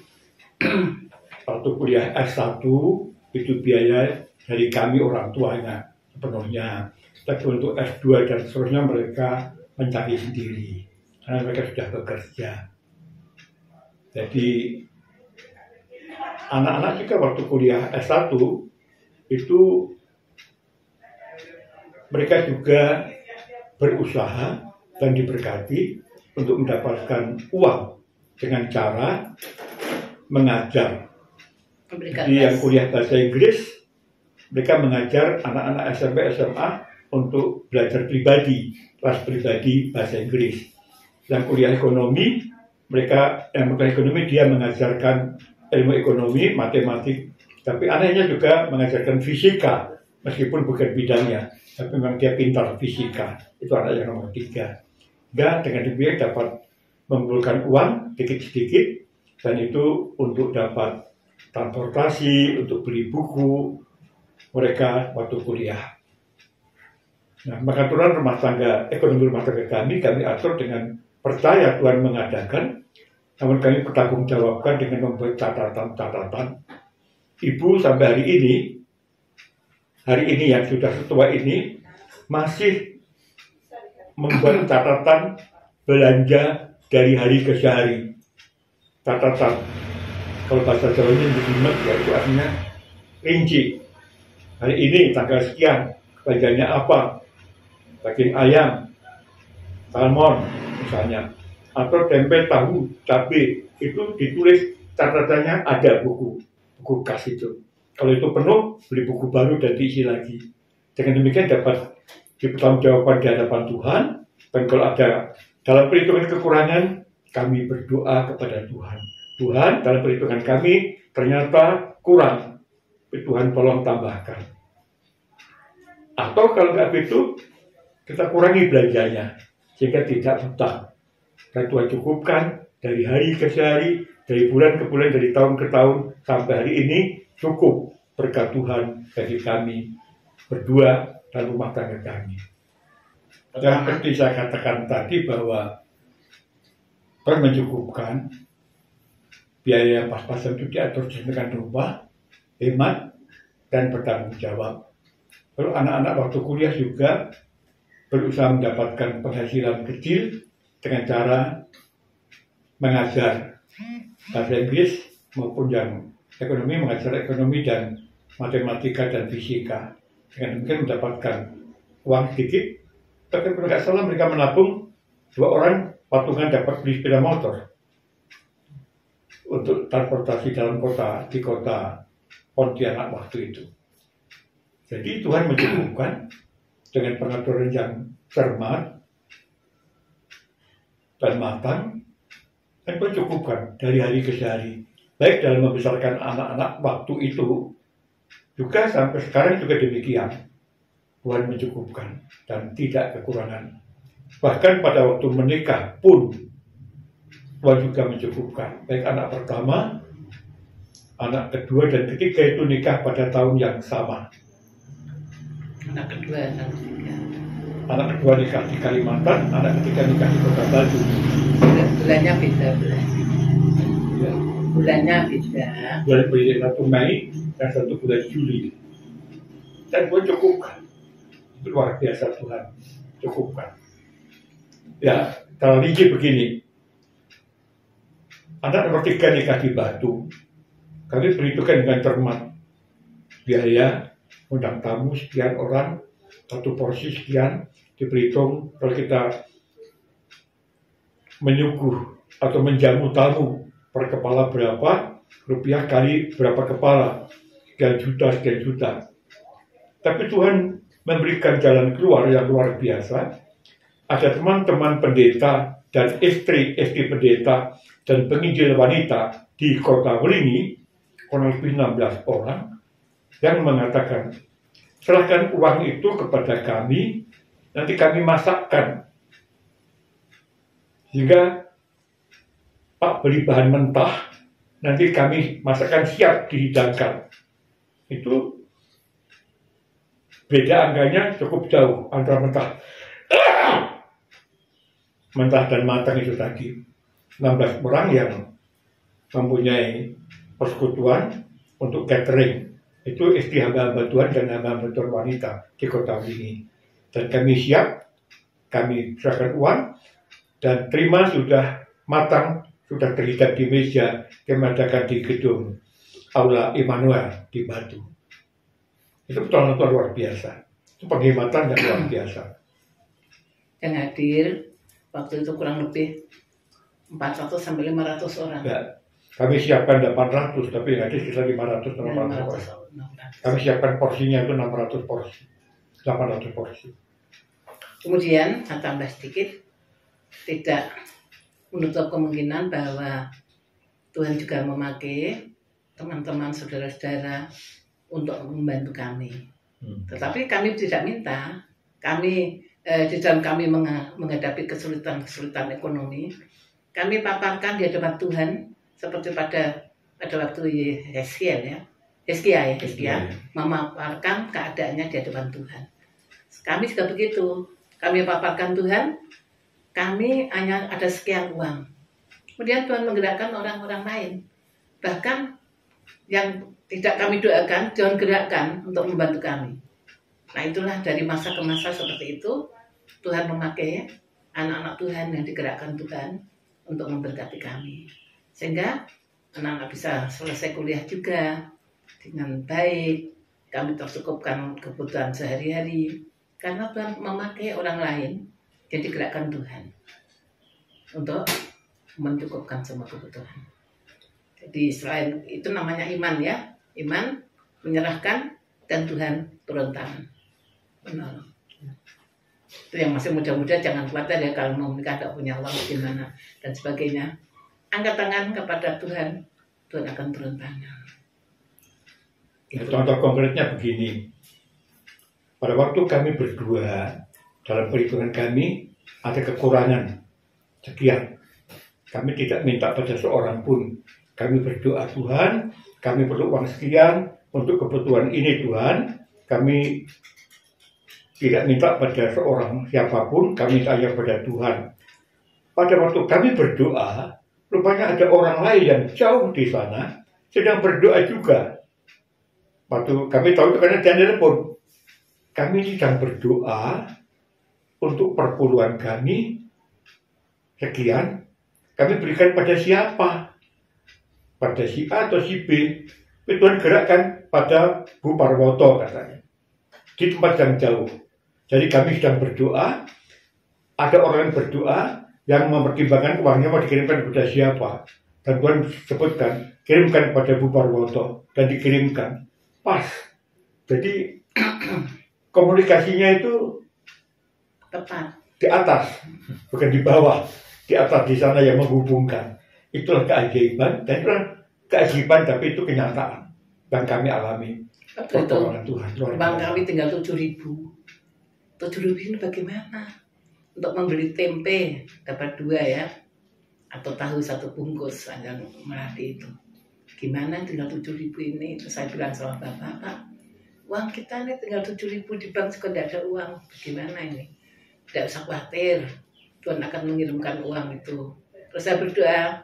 waktu kuliah S1 itu biaya dari kami orang tuanya sepenuhnya. Tapi untuk S2 dan seterusnya mereka mencari sendiri karena mereka sudah bekerja. Jadi anak-anak juga waktu kuliah S1 itu mereka juga berusaha dan diberkati untuk mendapatkan uang dengan cara mengajar. Jadi yang kuliah bahasa Inggris, mereka mengajar anak-anak SMP SMA untuk belajar pribadi, kelas pribadi bahasa Inggris. Yang kuliah ekonomi, yang kuliah ekonomi dia mengajarkan ilmu ekonomi, matematik, tapi anehnya juga mengajarkan fisika, meskipun bukan bidangnya, tapi memang dia pintar fisika. Itu anak yang nomor 3. Dan dengan demikian dapat mengumpulkan uang sedikit-sedikit, dan itu untuk dapat transportasi, untuk beli buku mereka waktu kuliah. Nah, maka aturan rumah tangga, ekonomi rumah tangga kami atur dengan percaya Tuhan mengadakan, namun kami bertanggung jawabkan dengan membuat catatan-catatan. Ibu sampai hari ini yang sudah tua ini masih membuat catatan belanja dari hari ke hari. Catatan, kalau bahasa Jawanya dijimat, ya itu artinya rinci. Hari ini tanggal sekian, belanjanya apa? Daging ayam, salmon misalnya, atau tempe, tahu, cabai, itu ditulis catatannya, ada buku kas itu. Kalau itu penuh, beli buku baru dan diisi lagi. Dengan demikian dapat dipertanggungjawabkan di hadapan Tuhan, dan kalau ada dalam perhitungan kekurangan, kami berdoa kepada Tuhan. Tuhan, dalam perhitungan kami ternyata kurang. Tuhan tolong tambahkan. Atau kalau nggak begitu, kita kurangi belanjanya sehingga tidak hutang. Dan Tuhan cukupkan dari hari ke hari, dari bulan ke bulan, dari tahun ke tahun sampai hari ini cukup berkat Tuhan bagi kami berdua dan rumah tangga kami. Dan seperti saya katakan tadi bahwa Tuhan mencukupkan, biaya yang pas-pasan itu diatur dengan rupa, hemat, dan bertanggung jawab. Lalu anak-anak waktu kuliah juga berusaha mendapatkan penghasilan kecil dengan cara mengajar bahasa Inggris maupun yang ekonomi, mengajar ekonomi dan matematika dan fisika. Dengan demikian mendapatkan uang sedikit. Tapi kalau nggak salah mereka menabung 2 orang patungan dapat beli sepeda motor untuk transportasi dalam kota, di kota Pontianak waktu itu. Jadi Tuhan mencukupkan dengan pengaturan yang cermat dan matang, dan mencukupkan dari hari ke hari. Baik dalam membesarkan anak-anak waktu itu, juga sampai sekarang juga demikian. Tuhan mencukupkan dan tidak kekurangan. Bahkan pada waktu menikah pun Tuhan juga mencukupkan. Baik anak pertama, anak kedua dan ketiga itu nikah pada tahun yang sama. Anak kedua, anak ketiga. Anak kedua nikah di Kalimantan, anak ketiga nikah di Kota Batu. Bulannya beda. Ya. Bulannya beda. Bulan satu Mei dan satu bulan Juli. Dan Tuhan cukupkan. Itu luar biasa Tuhan cukupkan. Ya, kalau Rigi begini. Anak nomor 3 nikah di Batu. Kami perhitungkan dengan cermat. Biaya, undang tamu sekian orang, 1 porsi sekian, diperhitung kalau kita menyuguh atau menjamu tamu per kepala berapa, rupiah kali berapa kepala, sekian juta. Tapi Tuhan memberikan jalan keluar yang luar biasa. Ada teman-teman pendeta dan istri pendeta dan penginjil wanita di kota Wlingi, kurang lebih 16 orang, yang mengatakan, serahkan uang itu kepada kami, nanti kami masakkan. Sehingga Pak beli bahan mentah, nanti kami masakkan siap dihidangkan. Itu beda angkanya cukup jauh antara mentah dan matang itu tadi. 16 orang yang mempunyai persekutuan untuk catering. Itu istri hamba-hamba Tuhan dan hamba-hamba Tuhan wanita di kota ini. Dan kami siap, kami serahkan uang, dan terima sudah matang, sudah terlihat di meja, kami adakan di gedung Aula Immanuel di Batu. Itu betul-betul luar biasa. Itu penghematan yang luar biasa. Yang hadir waktu itu kurang lebih 400 sampai 500 orang. Ya, kami siapkan 800, tapi yang hadir sekitar 500 atau 600. Kami siapkan porsinya itu 600 porsi, 800 porsi. Kemudian, saya tambah sedikit, tidak menutup kemungkinan bahwa Tuhan juga memakai teman-teman, saudara-saudara untuk membantu kami. Tetapi kami tidak minta, kami di dalam kami menghadapi kesulitan ekonomi, kami paparkan di hadapan Tuhan seperti pada waktu Hezkia memaparkan keadaannya di hadapan Tuhan. Kami juga begitu, kami paparkan Tuhan, kami hanya ada sekian uang. Kemudian Tuhan menggerakkan orang-orang lain, bahkan yang tidak kami doakan, Tuhan gerakkan untuk membantu kami. Nah itulah dari masa ke masa seperti itu, Tuhan memakai anak-anak Tuhan yang digerakkan Tuhan untuk memberkati kami. Sehingga anak-anak bisa selesai kuliah juga dengan baik, kami tercukupkan kebutuhan sehari-hari. Karena Tuhan memakai orang lain yang digerakkan Tuhan untuk mencukupkan semua kebutuhan. Jadi selain itu namanya iman ya, iman menyerahkan dan Tuhan turun tangan menolong. Itu yang masih muda-muda jangan khawatir ya kalau mau menikah tidak punya uang gimana dan sebagainya. Angkat tangan kepada Tuhan, Tuhan akan turun tangan. Gitu. Contoh konkretnya begini, pada waktu kami berdua dalam perhitungan kami ada kekurangan sekian, kami tidak minta pada seorang pun, kami berdoa Tuhan, kami perlu uang sekian untuk kebutuhan ini Tuhan, kami tidak minta pada seorang siapapun, kami tanya pada Tuhan. Pada waktu kami berdoa, rupanya ada orang lain yang jauh di sana sedang berdoa juga. Waktu kami tahu itu karena dia telepon. Kami sedang berdoa untuk perpuluhan kami sekian. Kami berikan pada siapa? Pada si A atau si B? Tuhan gerakkan pada Bu Parwoto katanya. Di tempat yang jauh. Jadi kami sedang berdoa. Ada orang yang berdoa yang mempertimbangkan uangnya mau dikirimkan kepada siapa. Dan Tuhan sebutkan, kirimkan pada Bu Parwoto. Dan dikirimkan. Pas. Jadi komunikasinya itu Tepat. di atas, bukan di bawah. Di atas di sana yang menghubungkan. Itulah keajaiban. Dan itulah keajaiban tapi itu kenyataan. Dan kami alami. Waktu itu Tuhan. bang kami tinggal 7.000. 7.000 ini bagaimana? Untuk membeli tempe dapat 2 ya. Atau tahu 1 bungkus yang Melati itu. Gimana tinggal 7.000 ini? Terus saya bilang sama bapak, Pak, uang kita nih tinggal 7.000 di bank juga tidak ada uang. Bagaimana ini? Tidak usah khawatir, Tuhan akan mengirimkan uang itu. Terus saya berdoa,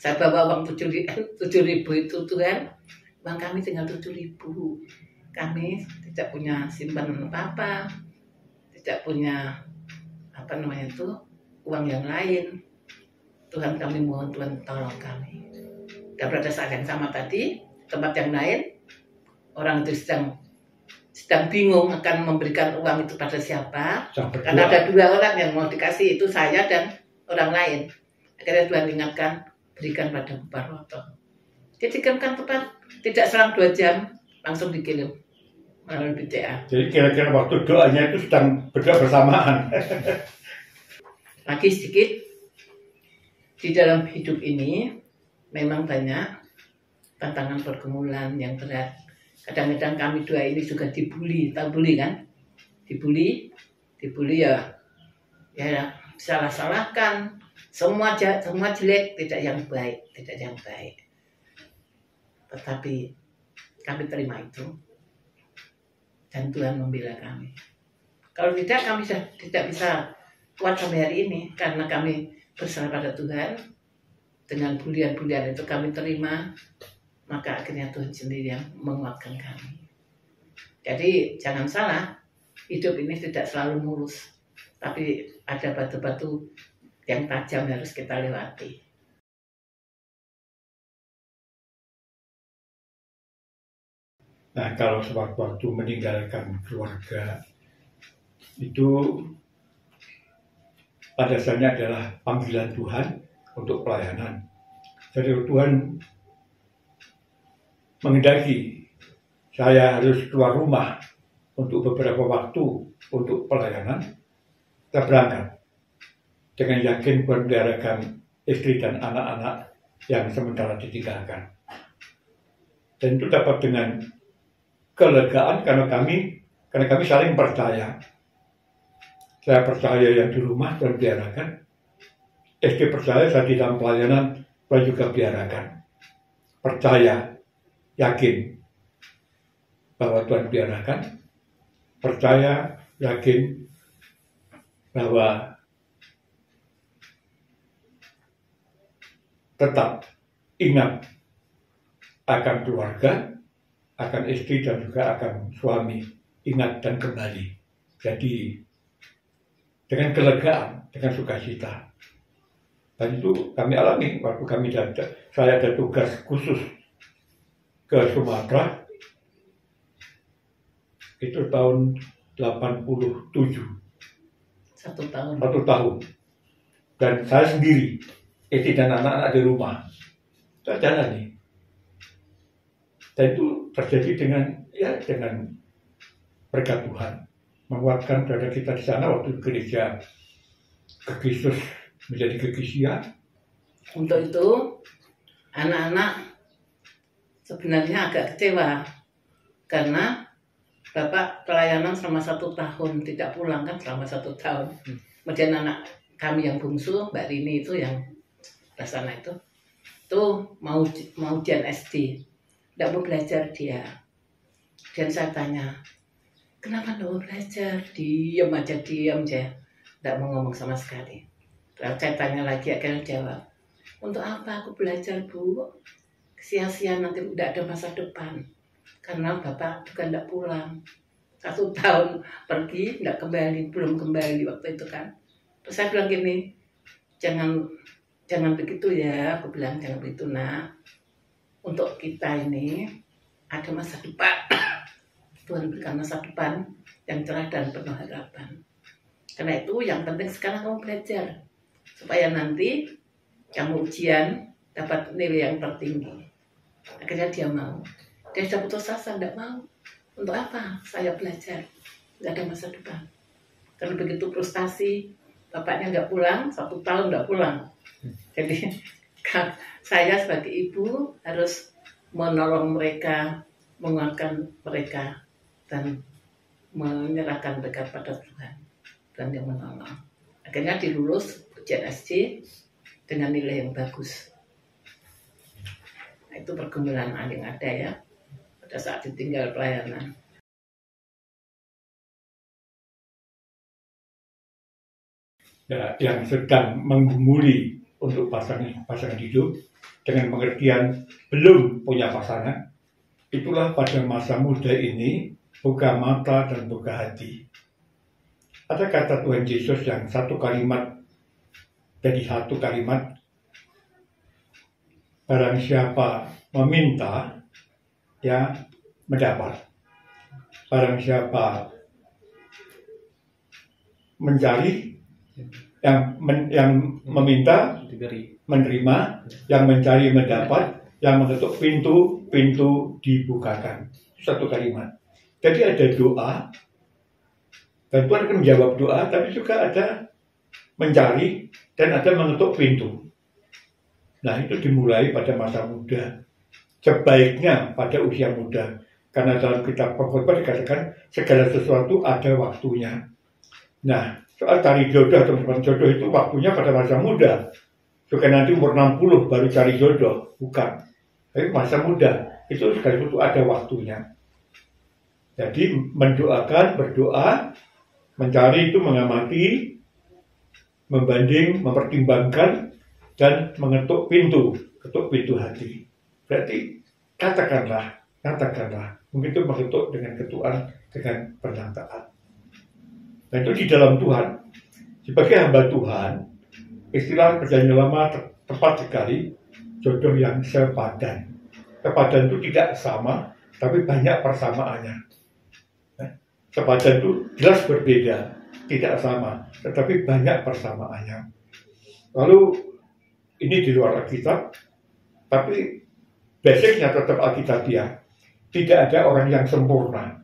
saya bawa uang 7.000 itu Tuhan, uang kami tinggal 7.000. Kami tidak punya simpan apa-apa, tidak punya uang yang lain. Tuhan kami mohon Tuhan tolong kami. Dan pada saat yang sama tadi, tempat yang lain, orang itu sedang bingung akan memberikan uang itu pada siapa. Karena ada 2 orang yang mau dikasih, itu saya dan orang lain. Akhirnya Tuhan ingatkan, berikan pada Bu Parwoto. Dia dikirimkan tepat, tidak selang 2 jam, langsung dikirim melalui BCA. Jadi kira-kira waktu doanya itu sedang berdoa bersamaan. Lagi sedikit, di dalam hidup ini, memang banyak tantangan pergumulan yang berat. Kadang-kadang kami 2 ini juga dibully, tahu bully kan? Dibully ya salah-salahkan, semua jelek, tidak yang baik. Tetapi kami terima itu, dan Tuhan membela kami. Kalau tidak, kami tidak bisa kuat sampai hari ini, karena kami berserah pada Tuhan. Dengan bulian-bulian itu kami terima, maka akhirnya Tuhan sendiri yang menguatkan kami. Jadi jangan salah, hidup ini tidak selalu mulus, tapi ada batu-batu yang tajam harus kita lewati. Nah, kalau sewaktu-waktu meninggalkan keluarga, itu pada dasarnya adalah panggilan Tuhan untuk pelayanan. Jadi Tuhan menghendaki saya harus keluar rumah untuk beberapa waktu untuk pelayanan, kita berangkat dengan yakin memeliharakan istri dan anak-anak yang sementara ditinggalkan. Dan itu dapat dengan kelegaan karena kami saling percaya. Saya percaya yang di rumah Tuhan biarkan. SD percaya saya di dalam pelayanan Tuhan juga biarkan. Percaya, yakin bahwa Tuhan biarkan. Percaya, yakin bahwa tetap ingat akan keluarga, akan istri dan juga akan suami. Ingat dan kembali. Jadi dengan kelegaan, dengan sukacita. Dan itu kami alami waktu saya ada tugas khusus ke Sumatera. Itu tahun 87. 1 tahun. 1 tahun. Dan saya sendiri, istri dan anak-anak di rumah. Saya jalani. Dan itu terjadi dengan berkat Tuhan. menguatkan saudara kita di sana waktu gereja ke Kristus menjadi kekisia. Untuk itu, anak-anak sebenarnya agak kecewa karena Bapak pelayanan selama 1 tahun, tidak pulang kan selama 1 tahun. Kemudian anak kami yang bungsu, Mbak Rini itu yang di sana itu mau ujian SD, tidak mau belajar dia. Dan saya tanya, kenapa tidak mau belajar? Diam aja, tidak mau ngomong sama sekali. Lalu saya tanya lagi, akhirnya jawab, untuk apa aku belajar, Bu? Sia-sia, nanti tidak ada masa depan. Karena Bapak juga tidak pulang. 1 tahun pergi, tidak kembali, belum kembali waktu itu kan. Terus saya bilang gini, jangan begitu ya, aku bilang jangan begitu nak. Untuk kita ini ada masa depan. Tuhan berikan masa depan yang cerah dan penuh harapan. Karena itu yang penting sekarang kamu belajar. Supaya nanti kamu ujian dapat nilai yang tertinggi. Akhirnya dia mau. Dia sudah putus asa, tidak mau. Untuk apa? Saya belajar. Tidak ada masa depan. Karena begitu frustasi, bapaknya nggak pulang, 1 tahun nggak pulang. Jadi saya sebagai ibu harus menolong mereka, menguatkan mereka, dan menyerahkan mereka pada Tuhan. Dan yang menolong. Akhirnya dilulus ujian SD dengan nilai yang bagus. Nah, itu pergumulan yang ada ya pada saat ditinggal pelayanan. Ya, yang sedang menggumuli untuk pasangan hidup dengan pengertian belum punya pasangan, itulah pada masa muda ini buka mata dan buka hati. Ada kata Tuhan Yesus yang 1 kalimat jadi 1 kalimat, barang siapa meminta ya mendapat, barang siapa mencari yang meminta menerima, yang mencari mendapat, yang mengetuk pintu dibukakan. 1 kalimat. Jadi ada doa, dan Tuhan akan menjawab doa, tapi juga ada mencari dan ada mengetuk pintu. Nah, itu dimulai pada masa muda. Sebaiknya pada usia muda. Karena dalam kitab Pengkhotbah dikatakan segala sesuatu ada waktunya. Nah, soal cari jodoh atau menemukan jodoh itu waktunya pada masa muda. Bukan nanti umur 60 baru cari jodoh. Bukan. Tapi masa muda itu segala sesuatu ada waktunya. Jadi mendoakan, berdoa, mencari itu mengamati, membanding, mempertimbangkan, dan mengetuk pintu hati. Berarti katakanlah, mungkin itu mengetuk dengan ketukan, dengan pernyataan. Dan itu di dalam Tuhan. Sebagai hamba Tuhan, istilah perjanjian lama tepat sekali, jodoh yang sepadan. Sepadan itu tidak sama, tapi banyak persamaannya. Sepadan itu jelas berbeda, tidak sama, tetapi banyak persamaannya. Lalu ini di luar Alkitab, tapi basicnya tetap Alkitabiah. Tidak ada orang yang sempurna.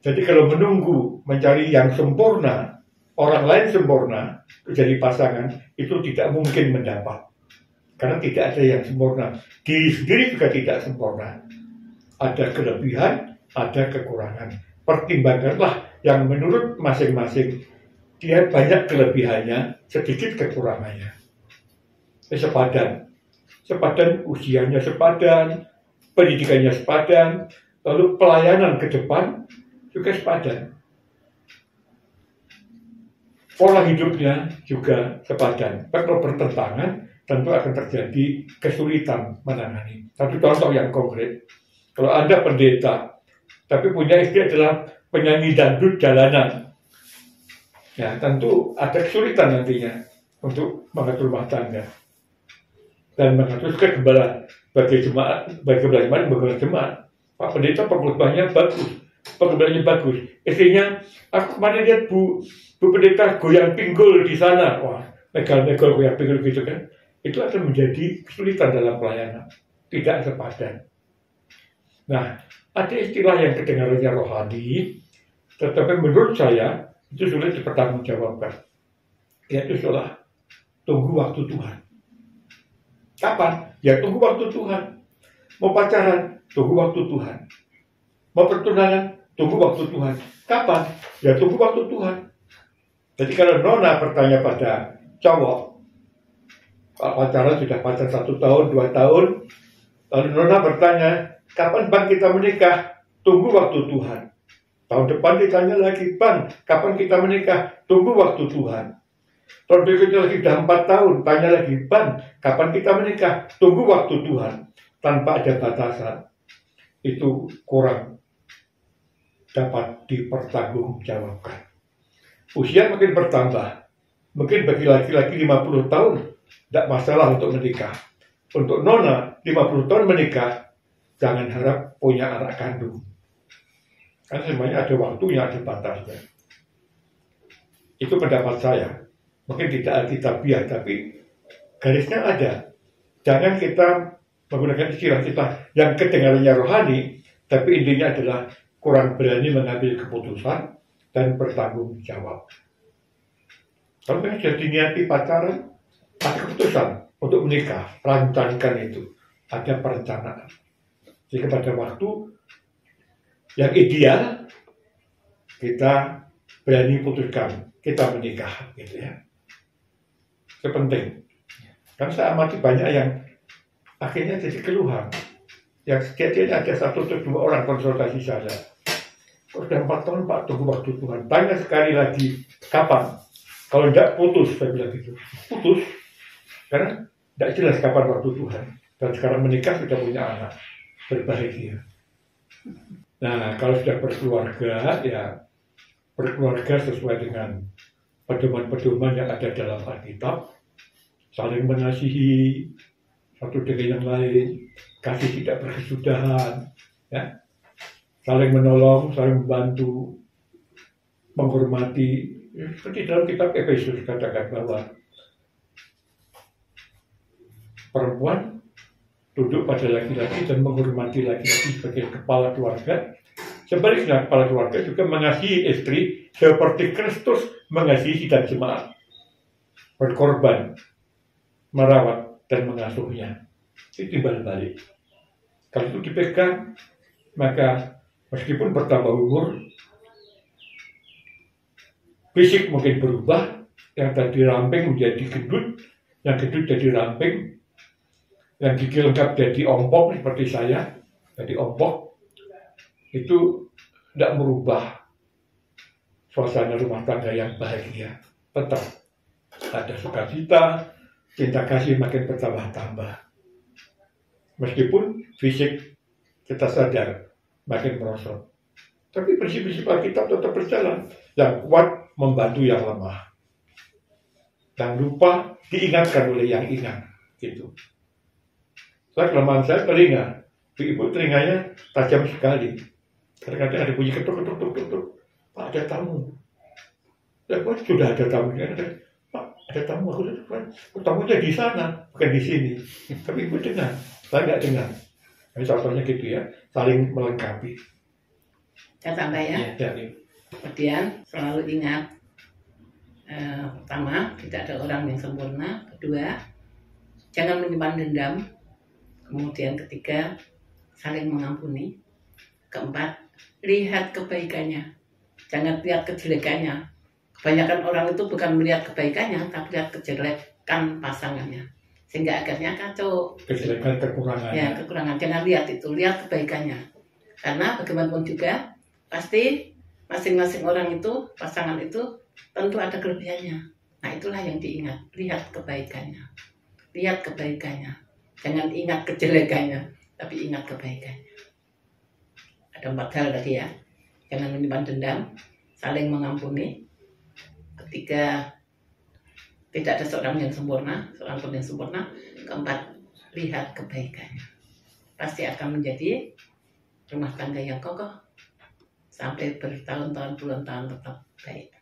Jadi kalau menunggu mencari yang sempurna, orang lain sempurna, jadi pasangan, itu tidak mungkin mendapat. Karena tidak ada yang sempurna. Diri sendiri juga tidak sempurna. Ada kelebihan, ada kekurangan. Pertimbangkanlah yang menurut masing-masing dia banyak kelebihannya, sedikit kekurangannya. Sepadan usianya sepadan, pendidikannya sepadan, lalu pelayanan ke depan juga sepadan. Pola hidupnya juga sepadan. Kalau bertentangan, tentu akan terjadi kesulitan menangani. Satu contoh yang konkret, kalau Anda pendeta, tapi punya istri adalah penyanyi dangdut jalanan, ya tentu ada kesulitan nantinya untuk mengatur rumah tangga dan mengatur gembala bagi jemaat. Pak pendeta pengkhotbahnya bagus, penggembalanya bagus. Istrinya, aku kemarin lihat bu pendeta goyang pinggul di sana, wah megal-megal goyang pinggul gitu kan. Itu akan menjadi kesulitan dalam pelayanan, tidak sepadan. Nah, ada istilah yang kedengarannya rohani, Tetapi menurut saya itu sulit dipertanggungjawabkan. Yaitu soal tunggu waktu Tuhan. Kapan? Ya tunggu waktu Tuhan. Mau pacaran, tunggu waktu Tuhan. Mau pertunangan, tunggu waktu Tuhan. Kapan? Ya tunggu waktu Tuhan. Jadi kalau Nona bertanya pada cowok, kalau pacaran sudah pacaran 1 tahun, 2 tahun, lalu Nona bertanya, kapan Bang kita menikah? Tunggu waktu Tuhan. Tahun depan ditanya lagi, Bang, kapan kita menikah? Tunggu waktu Tuhan. Tahun berikutnya lagi sudah 4 tahun, tanya lagi, Bang, kapan kita menikah? Tunggu waktu Tuhan. Tanpa ada batasan. Itu kurang dapat dipertanggungjawabkan. Usia makin bertambah. Mungkin bagi laki-laki 50 tahun, tidak masalah untuk menikah. Untuk Nona, 50 tahun menikah, jangan harap punya anak kandung. Karena semuanya ada waktunya, ada batasnya. Itu pendapat saya. Mungkin tidak alkitabiah, tapi garisnya ada. Jangan kita menggunakan istilah kita yang kedengarannya rohani, tapi intinya adalah kurang berani mengambil keputusan dan bertanggung jawab. Kalau memang sudah diniati pacaran, ada keputusan untuk menikah, rancangkan itu, ada perencanaan. Jadi pada waktu yang ideal, kita berani putuskan, kita menikah, gitu ya. Itu penting. Karena saya amati banyak yang akhirnya jadi keluhan. Yang setiap ada 1 atau 2 orang konsultasi saya. Sudah 4 tahun Pak, tunggu waktu Tuhan. Tanya sekali lagi, kapan? Kalau tidak putus, saya bilang gitu. Putus. Karena tidak jelas kapan waktu Tuhan. Dan sekarang menikah sudah punya anak. Berbahagia. Nah, kalau sudah berkeluarga, ya berkeluarga sesuai dengan pedoman-pedoman yang ada dalam Alkitab. Saling mengasihi satu dengan yang lain. Kasih tidak berkesudahan. Ya. Saling menolong, saling membantu, menghormati. Seperti dalam kitab Efesus katakan bahwa perempuan tunduk pada laki-laki dan menghormati laki-laki sebagai kepala keluarga. Sebaliknya kepala keluarga juga mengasihi istri seperti Kristus mengasihi dan jemaat. Berkorban, merawat dan mengasuhnya. Itu timbal balik. Kalau itu dipegang, maka meskipun bertambah umur, fisik mungkin berubah, yang tadi ramping menjadi gendut, yang gendut jadi ramping, yang gigi lengkap jadi ompong seperti saya, jadi ompong, itu tidak merubah suasana rumah tangga yang bahagia. Tetap ada sukacita, cinta kasih makin bertambah-tambah. Meskipun fisik kita sadar makin merosot. Tapi prinsip-prinsip Alkitab tetap berjalan. Yang kuat membantu yang lemah. Jangan lupa diingatkan oleh yang ingat. Gitu. Kelemahan saya telinga. Ibu telinganya tajam sekali. Kadang-kadang ada bunyi ketuk. Pak, ada tamu. Ya, sudah ada tamunya. Pak, ada tamu. Aku tamunya di sana, bukan di sini. Tapi ibu dengar. Saya nggak dengar. Ini contohnya gitu ya, saling melengkapi. Saya tambah ya. Kemudian selalu ingat, pertama, tidak ada orang yang sempurna. Kedua, jangan menyimpan dendam. Kemudian ketiga, saling mengampuni. Keempat, lihat kebaikannya. Jangan lihat kejelekannya. Kebanyakan orang itu bukan melihat kebaikannya, tapi lihat kejelekan pasangannya. Sehingga akhirnya kacau. Kejelekan, kekurangan. Ya, kekurangan. Jangan lihat itu, lihat kebaikannya. Karena bagaimanapun juga, pasti masing-masing orang itu, pasangan itu, tentu ada kelebihannya. Nah, itulah yang diingat. Lihat kebaikannya. Lihat kebaikannya. Jangan ingat kejelekannya, tapi ingat kebaikannya. Ada 4 hal tadi ya. Jangan menyimpan dendam, saling mengampuni. Ketiga, tidak ada seorang yang sempurna, seorang pun yang sempurna. Keempat, lihat kebaikannya. Pasti akan menjadi rumah tangga yang kokoh sampai bertahun-tahun, puluhan tahun tetap baik.